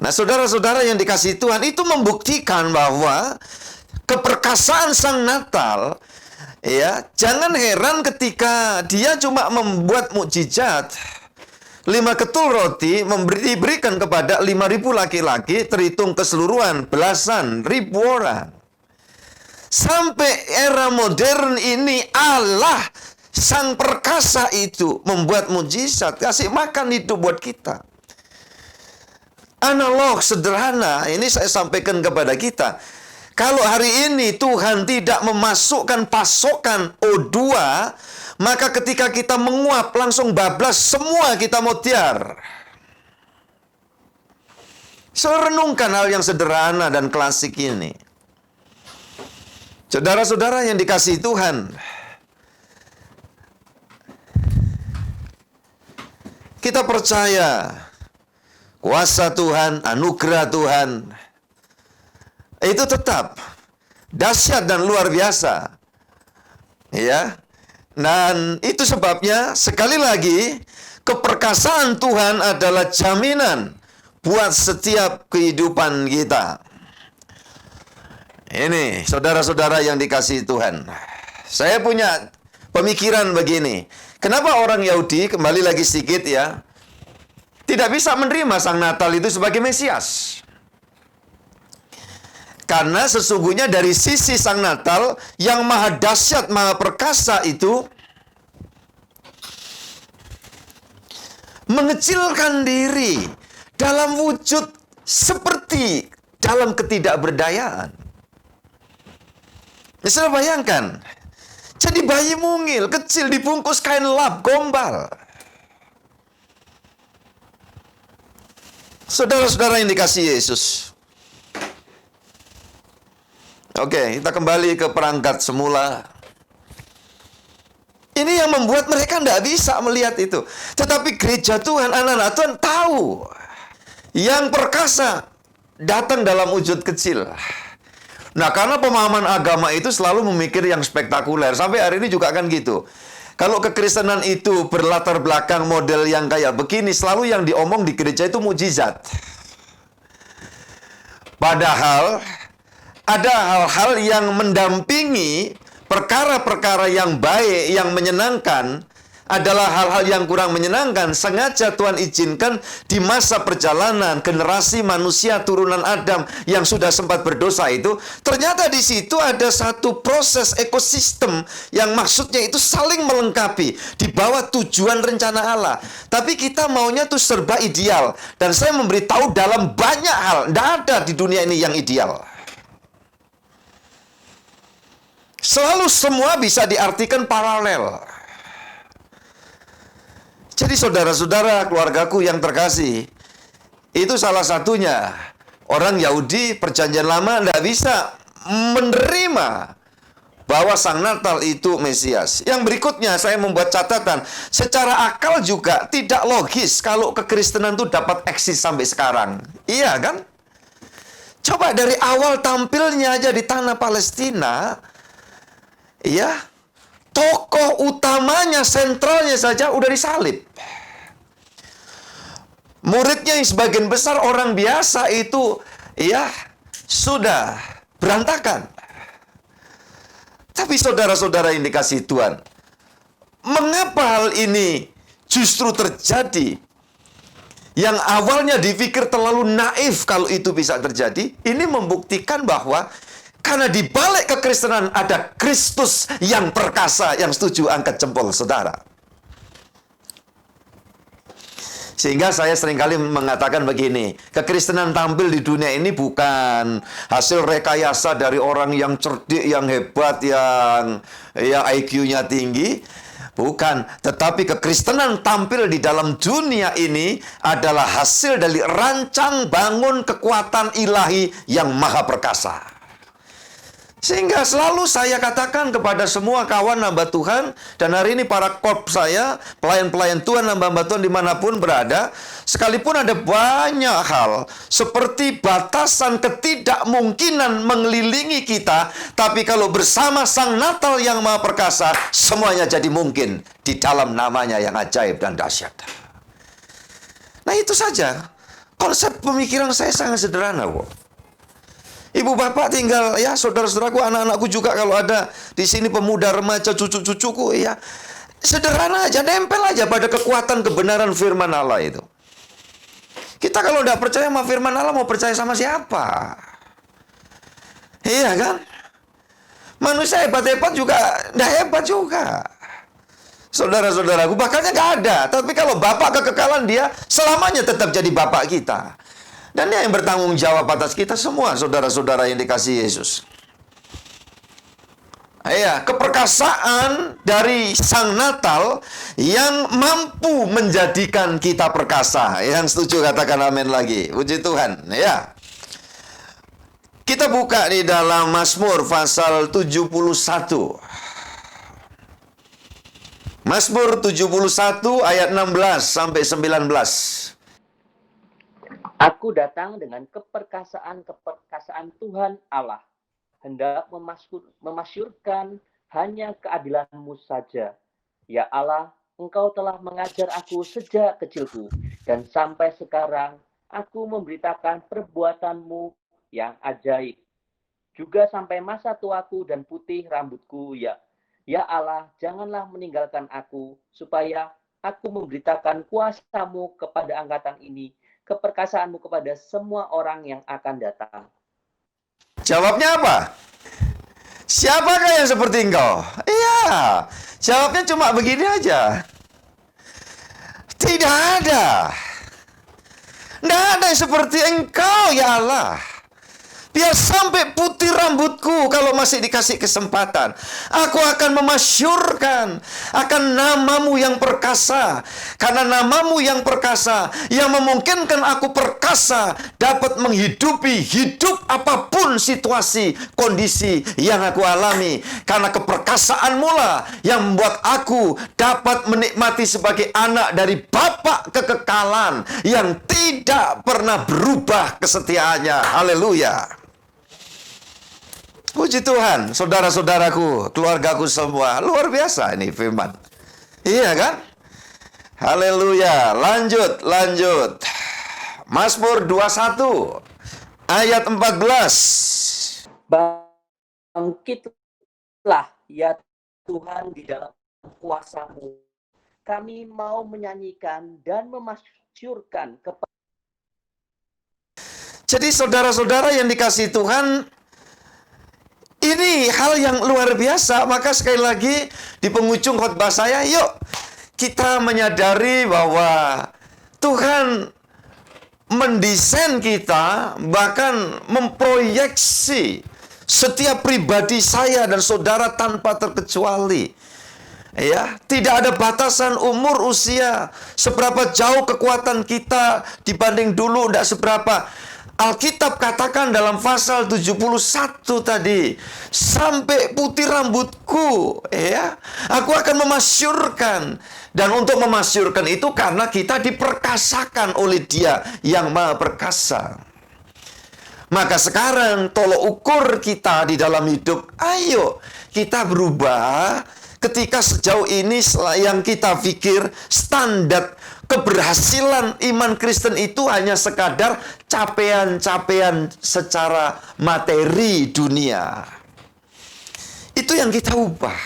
Nah saudara-saudara yang dikasih Tuhan, itu membuktikan bahwa keperkasaan Sang Natal, jangan heran ketika dia cuma membuat mukjizat. 5 ketul roti diberikan kepada 5.000 laki-laki, terhitung keseluruhan belasan ribu orang. Sampai era modern ini Allah Sang Perkasa itu membuat mukjizat, kasih makan hidup buat kita. Analog sederhana, ini saya sampaikan kepada kita. Kalau hari ini Tuhan tidak memasukkan pasokan O2, maka ketika kita menguap langsung bablas semua kita mutiar. Renungkan hal yang sederhana dan klasik ini. Saudara-saudara yang dikasihi Tuhan, kita percaya kuasa Tuhan, anugerah Tuhan itu tetap dahsyat dan luar biasa. Dan itu sebabnya sekali lagi keperkasaan Tuhan adalah jaminan buat setiap kehidupan kita. Ini saudara-saudara yang dikasihi Tuhan. Saya punya pemikiran begini. Kenapa orang Yahudi, kembali lagi sedikit tidak bisa menerima Sang Natal itu sebagai Mesias? Karena sesungguhnya dari sisi Sang Natal yang maha dahsyat, maha perkasa itu mengecilkan diri dalam wujud seperti dalam ketidakberdayaan. Bisa bayangkan, jadi bayi mungil, kecil dibungkus kain lap, gombal. Saudara-saudara yang dikasihi Yesus. Oke, kita kembali ke perangkat semula. Ini yang membuat mereka tidak bisa melihat itu. Tetapi gereja Tuhan, anak-anak Tuhan tahu. Yang perkasa datang dalam wujud kecil. Nah, karena pemahaman agama itu selalu memikir yang spektakuler. Sampai hari ini juga kan gitu. Kalau kekristenan itu berlatar belakang model yang kayak begini, selalu yang diomong di gereja itu mukjizat. Padahal ada hal-hal yang mendampingi perkara-perkara yang baik, yang menyenangkan, adalah hal-hal yang kurang menyenangkan. Sengaja Tuhan izinkan di masa perjalanan generasi manusia turunan Adam yang sudah sempat berdosa itu, ternyata di situ ada satu proses ekosistem yang maksudnya itu saling melengkapi di bawah tujuan rencana Allah. Tapi kita maunya tuh serba ideal. Dan saya memberitahu dalam banyak hal, tidak ada di dunia ini yang ideal. Selalu semua bisa diartikan paralel. Jadi saudara-saudara, keluargaku yang terkasih, itu salah satunya. Orang Yahudi perjanjian lama tidak bisa menerima bahwa Sang Natal itu Mesias. Yang berikutnya saya membuat catatan, secara akal juga tidak logis kalau kekristenan itu dapat eksis sampai sekarang. Iya kan? Coba dari awal tampilnya aja di tanah Palestina, ya, tokoh utamanya, sentralnya saja udah disalib. Muridnya yang sebagian besar orang biasa itu, ya, sudah berantakan. Tapi saudara-saudara yang dikasihi Tuhan, mengapa hal ini justru terjadi? Yang awalnya dipikir terlalu naif kalau itu bisa terjadi, ini membuktikan bahwa karena di balik kekristenan ada Kristus yang perkasa. Yang setuju angkat jempol, saudara. Sehingga saya seringkali mengatakan begini, kekristenan tampil di dunia ini bukan hasil rekayasa dari orang yang cerdik, yang hebat, yang IQ-nya tinggi. Bukan, tetapi kekristenan tampil di dalam dunia ini adalah hasil dari rancang bangun kekuatan ilahi yang maha perkasa. Sehingga selalu saya katakan kepada semua kawan hamba Tuhan, dan hari ini para korps saya, pelayan-pelayan Tuhan, hamba-hamba Tuhan dimanapun berada, sekalipun ada banyak hal, seperti batasan ketidakmungkinan mengelilingi kita, tapi kalau bersama Sang Natal yang Maha Perkasa, semuanya jadi mungkin di dalam namanya yang ajaib dan dahsyat. Nah itu saja, konsep pemikiran saya sangat sederhana kok. Ibu bapak tinggal, ya saudara-saudaraku, anak-anakku juga kalau ada di sini pemuda remaja, cucu-cucuku, ya sederhana aja, nempel aja pada kekuatan kebenaran firman Allah itu. Kita kalau tidak percaya sama firman Allah, mau percaya sama siapa? Iya kan? Manusia hebat-hebat juga, tidak hebat juga. Saudara-saudaraku, bakatnya nggak ada. Tapi kalau bapak kekekalan, dia selamanya tetap jadi bapak kita. Dan dia yang bertanggung jawab atas kita semua, saudara-saudara yang dikasihi Yesus. Ya, keperkasaan dari Sang Natal yang mampu menjadikan kita perkasa. Yang setuju katakan amin lagi. Puji Tuhan, ya. Kita buka di dalam Mazmur pasal 71. Mazmur 71 ayat 16 sampai 19. Aku datang dengan keperkasaan Tuhan Allah, hendak memasyurkan hanya keadilan-Mu saja. Ya Allah, Engkau telah mengajar aku sejak kecilku, dan sampai sekarang aku memberitakan perbuatan-Mu yang ajaib. Juga sampai masa tuaku dan putih rambutku, ya Allah, janganlah meninggalkan aku, supaya aku memberitakan kuasa-Mu kepada angkatan ini, keperkasaanmu kepada semua orang yang akan datang. Jawabnya apa? Siapakah yang seperti engkau? Iya, jawabnya cuma begini aja. Tidak ada. Tidak ada yang seperti engkau, ya Allah. Biar sampai putih rambutku kalau masih dikasih kesempatan. Aku akan memasyurkan akan namamu yang perkasa. Karena namamu yang perkasa, yang memungkinkan aku perkasa dapat menghidupi hidup apapun situasi, kondisi yang aku alami. Karena keperkasaanmu lah yang membuat aku dapat menikmati sebagai anak dari Bapa kekekalan yang tidak pernah berubah kesetiaannya. Haleluya. Puji Tuhan, saudara-saudaraku, keluargaku semua. Luar biasa ini firman. Iya kan? Haleluya. Lanjut. Mazmur 21 ayat 14. Bangkitlah ya Tuhan di dalam kuasa-Mu. Kami mau menyanyikan dan memasyurkan kepada. Jadi saudara-saudara yang dikasihi Tuhan, ini hal yang luar biasa. Maka sekali lagi di penghujung khotbah saya, yuk kita menyadari bahwa Tuhan mendesain kita, bahkan memproyeksi setiap pribadi saya dan saudara tanpa terkecuali. Ya, tidak ada batasan umur, usia, seberapa jauh kekuatan kita dibanding dulu, tidak seberapa. Alkitab katakan dalam pasal 71 tadi, sampai putih rambutku, ya, aku akan memasyurkan. Dan untuk memasyurkan itu karena kita diperkasakan oleh Dia yang Maha Perkasa. Maka sekarang tolok ukur kita di dalam hidup, ayo kita berubah. Ketika sejauh ini yang kita pikir standar keberhasilan iman Kristen itu hanya sekadar capaian-capaian secara materi dunia. Itu yang kita ubah.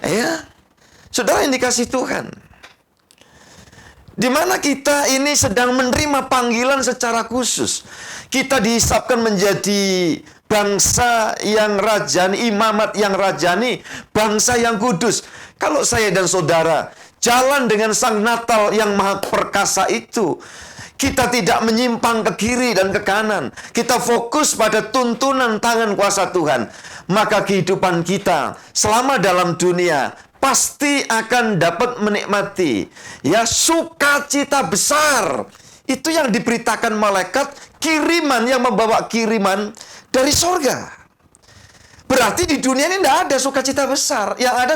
Ya, saudara yang dikasih Tuhan. Di mana kita ini sedang menerima panggilan secara khusus. Kita dihisapkan menjadi bangsa yang rajani, imamat yang rajani, bangsa yang kudus. Kalau saya dan saudara jalan dengan Sang Natal yang Maha Perkasa itu, kita tidak menyimpang ke kiri dan ke kanan. Kita fokus pada tuntunan tangan kuasa Tuhan. Maka kehidupan kita selama dalam dunia pasti akan dapat menikmati ya sukacita besar. Itu yang diberitakan malaikat, kiriman yang membawa kiriman dari sorga. Berarti di dunia ini tidak ada sukacita besar. Yang ada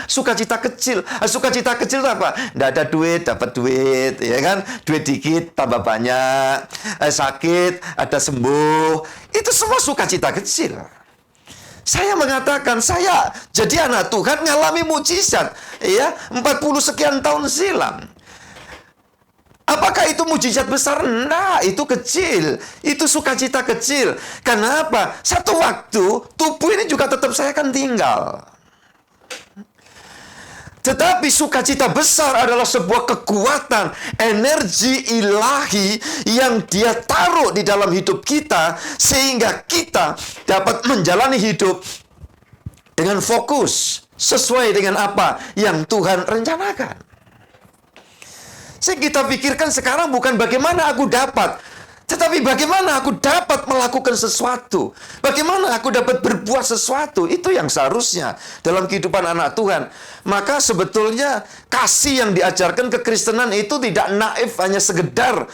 sukacita kecil. Sukacita kecil itu apa? Tidak ada duit, dapat duit. Ya kan? Duit dikit, tambah banyak. Sakit, ada sembuh. Itu semua sukacita kecil. Saya mengatakan, saya jadi anak Tuhan ngalami mujizat. Ya, 40 sekian tahun silam. Apakah itu mujizat besar? Nah, itu kecil. Itu sukacita kecil. Kenapa? Satu waktu, tubuh ini juga tetap saya akan tinggal. Tetapi sukacita besar adalah sebuah kekuatan, energi ilahi yang Dia taruh di dalam hidup kita, sehingga kita dapat menjalani hidup dengan fokus, sesuai dengan apa yang Tuhan rencanakan. Saya kita pikirkan sekarang bukan bagaimana aku dapat, tetapi bagaimana aku dapat melakukan sesuatu. Bagaimana aku dapat berbuat sesuatu. Itu yang seharusnya dalam kehidupan anak Tuhan. Maka sebetulnya kasih yang diajarkan kekristenan itu tidak naif, hanya sekedar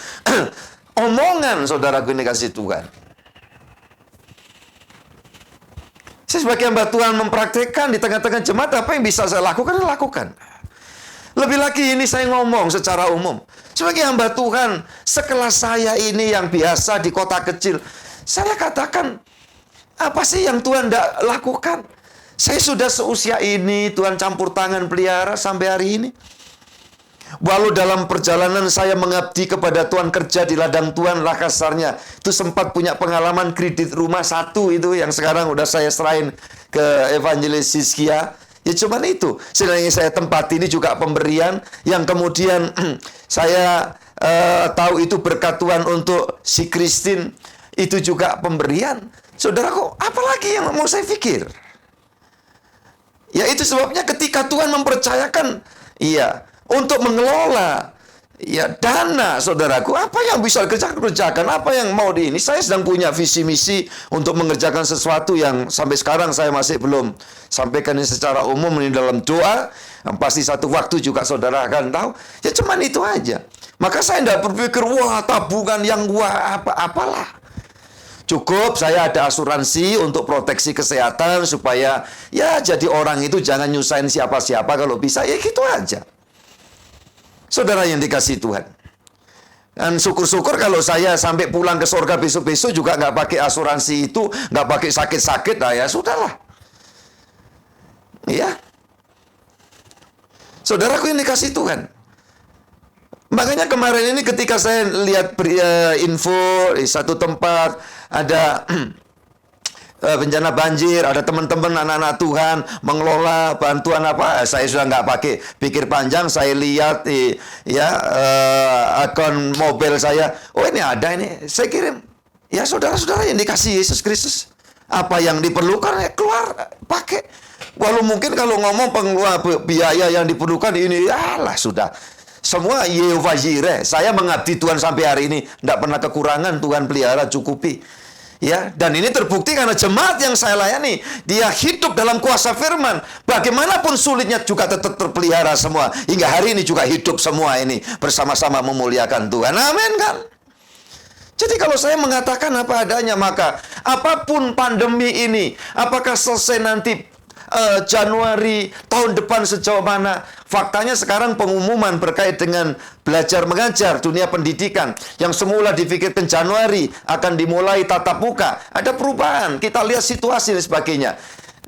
omongan, saudaraku ini kasih Tuhan. Saya sebagai hamba Tuhan mempraktikkan di tengah-tengah jemaat, apa yang bisa saya lakukan, lakukan. Lebih lagi ini saya ngomong secara umum. Sebagai hamba Tuhan, sekelas saya ini yang biasa di kota kecil, saya katakan, apa sih yang Tuhan tidak lakukan? Saya sudah seusia ini, Tuhan campur tangan pelihara sampai hari ini. Walau dalam perjalanan saya mengabdi kepada Tuhan, kerja di ladang Tuhan lah kasarnya, itu sempat punya pengalaman kredit rumah satu itu yang sekarang udah saya serahin ke Evangelis Siskia. Ya cuman itu. Sedangkan saya tempat ini juga pemberian yang kemudian saya tahu itu berkat Tuhan untuk si Christine. Itu juga pemberian. Saudaraku, apalagi yang mau saya pikir? Ya itu sebabnya ketika Tuhan mempercayakan, iya, untuk mengelola ya dana, saudaraku. Apa yang bisa kerjakan? Apa yang mau di ini? Saya sedang punya visi misi untuk mengerjakan sesuatu yang sampai sekarang saya masih belum sampaikan ini secara umum ini dalam doa. Pasti satu waktu juga saudara akan tahu. Ya cuman itu aja. Maka saya tidak berpikir, wah tabungan yang wah apalah. Cukup saya ada asuransi untuk proteksi kesehatan supaya ya jadi orang itu jangan nyusahin siapa-siapa, kalau bisa ya gitu aja. Saudara yang dikasihi Tuhan. Dan syukur-syukur kalau saya sampai pulang ke surga besok-besok juga nggak pakai asuransi itu, nggak pakai sakit-sakit, nah ya sudahlah. Ya. Saudaraku yang dikasihi Tuhan. Makanya kemarin ini ketika saya lihat info di satu tempat ada bencana banjir, ada teman-teman anak-anak Tuhan mengelola bantuan apa, saya sudah nggak pakai pikir panjang, saya lihat akun mobil saya, oh ini ada ini, saya kirim. Ya saudara-saudara yang dikasih Yesus Kristus, apa yang diperlukan ya keluar pakai. Walau mungkin kalau ngomong pengeluaran biaya yang diperlukan ini, alah sudah. Semua Yehova Jireh, saya mengabdi Tuhan sampai hari ini, tidak pernah kekurangan, Tuhan pelihara cukupi. Ya, dan ini terbukti karena jemaat yang saya layani, dia hidup dalam kuasa firman. Bagaimanapun sulitnya juga tetap terpelihara semua. Hingga hari ini juga hidup semua ini bersama-sama memuliakan Tuhan. Amin kan? Jadi kalau saya mengatakan apa adanya, maka apapun pandemi ini, apakah selesai nanti Januari tahun depan sejauh mana, faktanya sekarang pengumuman berkait dengan belajar mengajar dunia pendidikan yang semula dipikirkan Januari akan dimulai tatap muka, ada perubahan, kita lihat situasi dan sebagainya.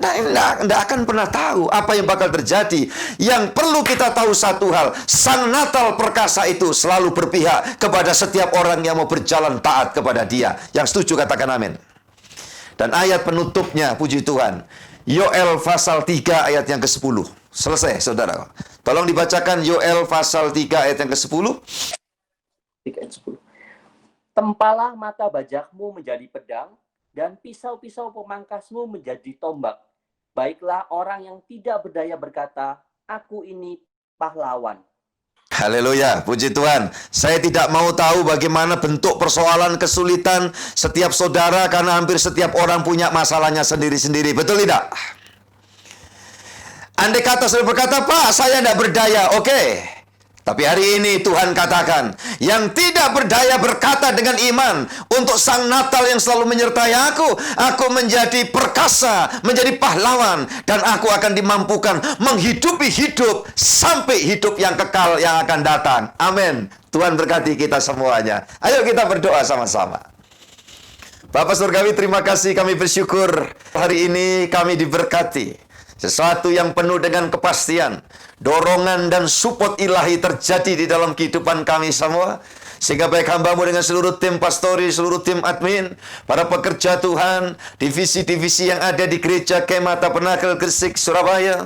Nah, tidak akan pernah tahu apa yang bakal terjadi. Yang perlu kita tahu satu hal, Sang Natal perkasa itu selalu berpihak kepada setiap orang yang mau berjalan taat kepada Dia. Yang setuju katakan amin. Dan ayat penutupnya, puji Tuhan, Yoel pasal 3 ayat yang ke-10. Selesai, saudara. Tolong dibacakan Yoel pasal 3 ayat yang ke-10. 3 ayat 10. Tempalah mata bajakmu menjadi pedang, dan pisau-pisau pemangkasmu menjadi tombak. Baiklah orang yang tidak berdaya berkata, aku ini pahlawan. Haleluya, puji Tuhan. Saya tidak mau tahu bagaimana bentuk persoalan kesulitan setiap saudara, karena hampir setiap orang punya masalahnya sendiri-sendiri. Betul tidak? Andai kata saudara berkata, Pak, saya tidak berdaya. Oke. Tapi hari ini Tuhan katakan, yang tidak berdaya berkata dengan iman, untuk Sang Natal yang selalu menyertai aku menjadi perkasa, menjadi pahlawan, dan aku akan dimampukan menghidupi hidup sampai hidup yang kekal yang akan datang. Amin. Tuhan berkati kita semuanya. Ayo kita berdoa sama-sama. Bapa Surgawi, terima kasih, kami bersyukur hari ini kami diberkati. Sesuatu yang penuh dengan kepastian, dorongan dan support ilahi terjadi di dalam kehidupan kami semua. Sehingga baik hamba-Mu dengan seluruh tim pastori, seluruh tim admin, para pekerja Tuhan, divisi-divisi yang ada di gereja Kemah Tabernakel Gresik, Surabaya,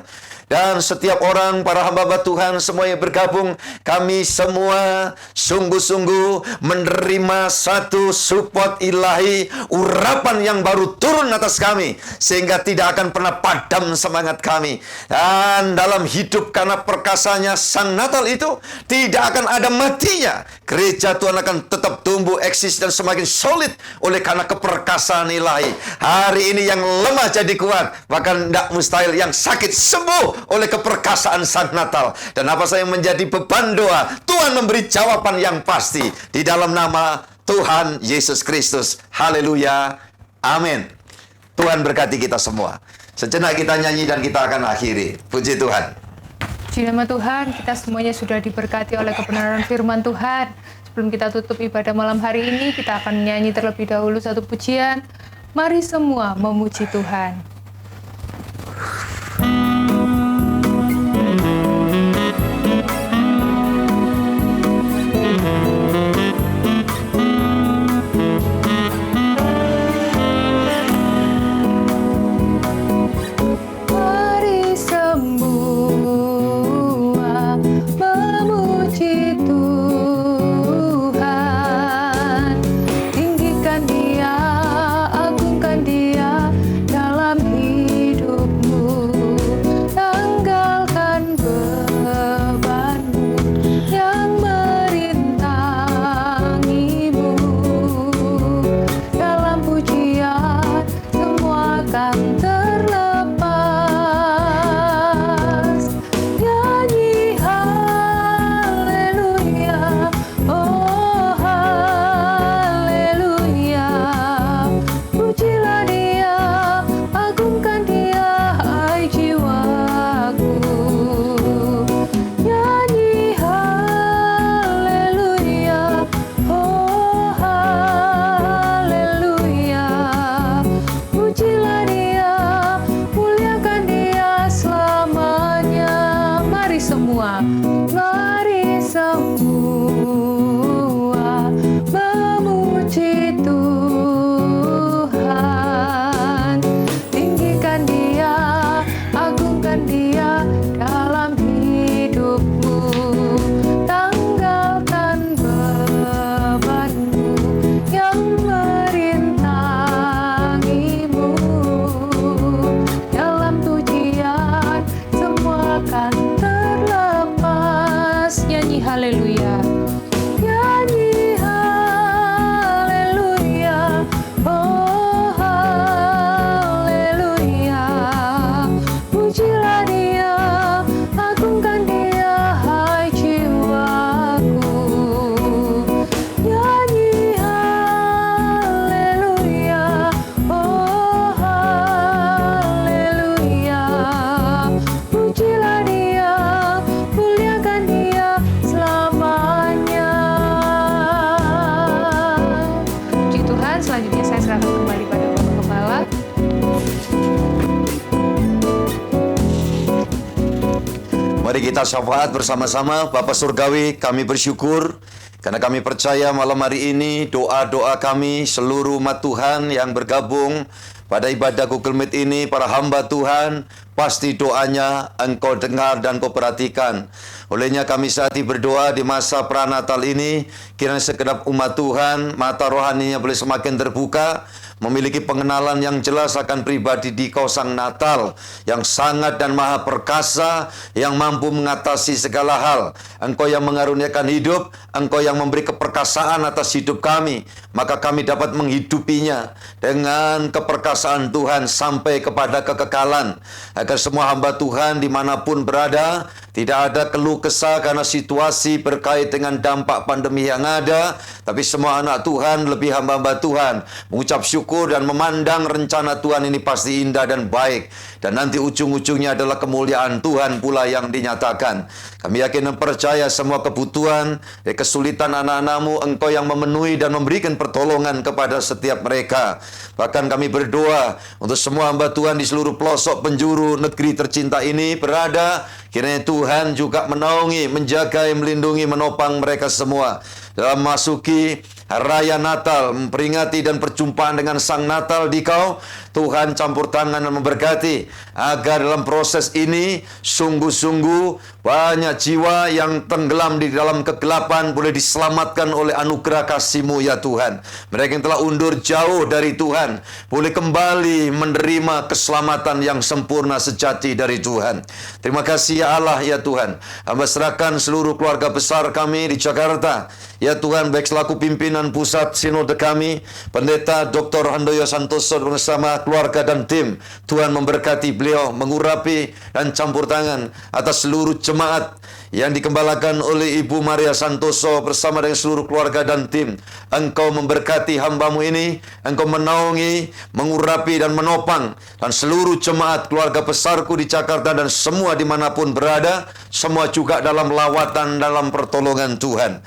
dan setiap orang, para hamba-hamba Tuhan semua yang bergabung, kami semua sungguh-sungguh menerima satu support ilahi, urapan yang baru turun atas kami, sehingga tidak akan pernah padam semangat kami. Dan dalam hidup karena perkasanya Sang Natal itu, tidak akan ada matinya. Gereja Tuhan akan tetap tumbuh, eksis, dan semakin solid oleh karena keperkasaan ilahi. Hari ini yang lemah jadi kuat, bahkan tidak mustahil yang sakit sembuh oleh keperkasaan Sang Natal. Dan apa saya menjadi beban doa, Tuhan memberi jawaban yang pasti di dalam nama Tuhan Yesus Kristus. Haleluya. Amin. Tuhan berkati kita semua. Sejenak kita nyanyi dan kita akan akhiri. Puji Tuhan. Puji nama Tuhan, kita semuanya sudah diberkati oleh kebenaran firman Tuhan. Sebelum kita tutup ibadah malam hari ini, kita akan menyanyi terlebih dahulu satu pujian. Mari semua memuji Tuhan. Dalam kita syafaat bersama-sama. Bapa Surgawi, kami bersyukur karena kami percaya malam hari ini doa-doa kami, seluruh umat Tuhan yang bergabung pada ibadah Google Meet ini, para hamba Tuhan, pasti doanya Engkau dengar dan Engkau perhatikan. Olehnya kami saat ini berdoa di masa pranatal ini, kiranya segenap umat Tuhan, mata rohaninya boleh semakin terbuka, memiliki pengenalan yang jelas akan pribadi Dikau Sang Natal, yang sangat dan maha perkasa, yang mampu mengatasi segala hal. Engkau yang mengaruniakan hidup, Engkau yang memberi keperkasaan atas hidup kami, maka kami dapat menghidupinya dengan keperkasaan Tuhan sampai kepada kekekalan. Agar semua hamba Tuhan dimanapun berada, tidak ada keluh kesah karena situasi berkait dengan dampak pandemi yang ada, tapi semua anak Tuhan, lebih hamba-hamba Tuhan, mengucap syukur dan memandang rencana Tuhan ini pasti indah dan baik. Dan nanti ujung-ujungnya adalah kemuliaan Tuhan pula yang dinyatakan. Kami yakin dan percaya semua kebutuhan, kesulitan anak-anak-Mu, Engkau yang memenuhi dan memberikan pertolongan kepada setiap mereka. Bahkan kami berdoa untuk semua hamba Tuhan di seluruh pelosok penjuru negeri tercinta ini berada, kiranya Tuhan juga menaungi, menjaga, melindungi, menopang mereka semua dalam masuki Raya Natal, memperingati dan perjumpaan dengan Sang Natal Dikau. Tuhan campur tangan dan memberkati agar dalam proses ini sungguh-sungguh banyak jiwa yang tenggelam di dalam kegelapan boleh diselamatkan oleh anugerah kasih-Mu ya Tuhan. Mereka yang telah undur jauh dari Tuhan boleh kembali menerima keselamatan yang sempurna sejati dari Tuhan. Terima kasih ya Allah ya Tuhan. Hamba serahkan seluruh keluarga besar kami di Jakarta ya Tuhan, baik selaku pimpinan pusat sinode kami, Pendeta Dr. Handoyo Santoso bersama keluarga dan tim. Tuhan memberkati beliau, mengurapi dan campur tangan atas seluruh jemaat yang dikembalakan oleh Ibu Maria Santoso bersama dengan seluruh keluarga dan tim. Engkau memberkati hamba-Mu ini, Engkau menaungi, mengurapi dan menopang, dan seluruh jemaat keluarga besarku di Jakarta dan semua dimanapun berada, semua juga dalam lawatan, dalam pertolongan Tuhan.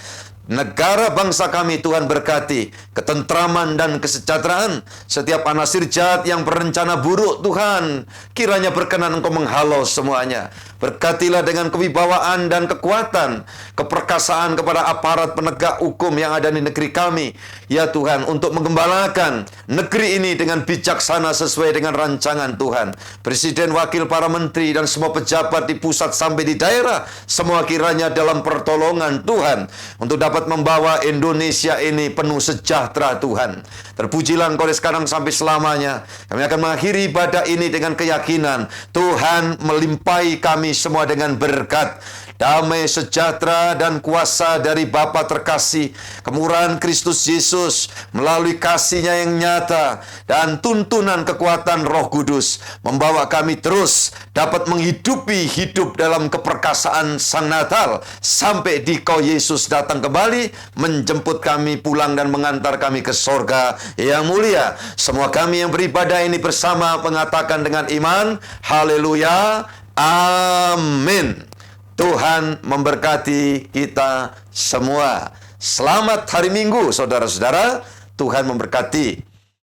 Negara bangsa kami Tuhan berkati, ketentraman dan kesejahteraan. Setiap anasir jahat yang berencana buruk Tuhan, kiranya berkenan Engkau menghalau semuanya. Berkatilah dengan kewibawaan dan kekuatan, keperkasaan kepada aparat penegak hukum yang ada di negeri kami ya Tuhan, untuk menggembalakan negeri ini dengan bijaksana sesuai dengan rancangan Tuhan. Presiden, wakil, para menteri dan semua pejabat di pusat sampai di daerah, semua kiranya dalam pertolongan Tuhan untuk dapat membawa Indonesia ini penuh sejahtera Tuhan. Terpujilah Engkau dari sekarang sampai selamanya. Kami akan mengakhiri ibadah ini dengan keyakinan Tuhan melimpahi kami semua dengan berkat, damai, sejahtera, dan kuasa dari Bapa terkasih, kemurahan Kristus Yesus melalui kasih-Nya yang nyata, dan tuntunan kekuatan Roh Kudus membawa kami terus dapat menghidupi hidup dalam keperkasaan Sang Natal sampai Dikau Yesus datang kembali menjemput kami pulang dan mengantar kami ke sorga yang mulia. Semua kami yang beribadah ini bersama mengatakan dengan iman, haleluya, amin. Tuhan memberkati kita semua. Selamat hari Minggu, saudara-saudara. Tuhan memberkati.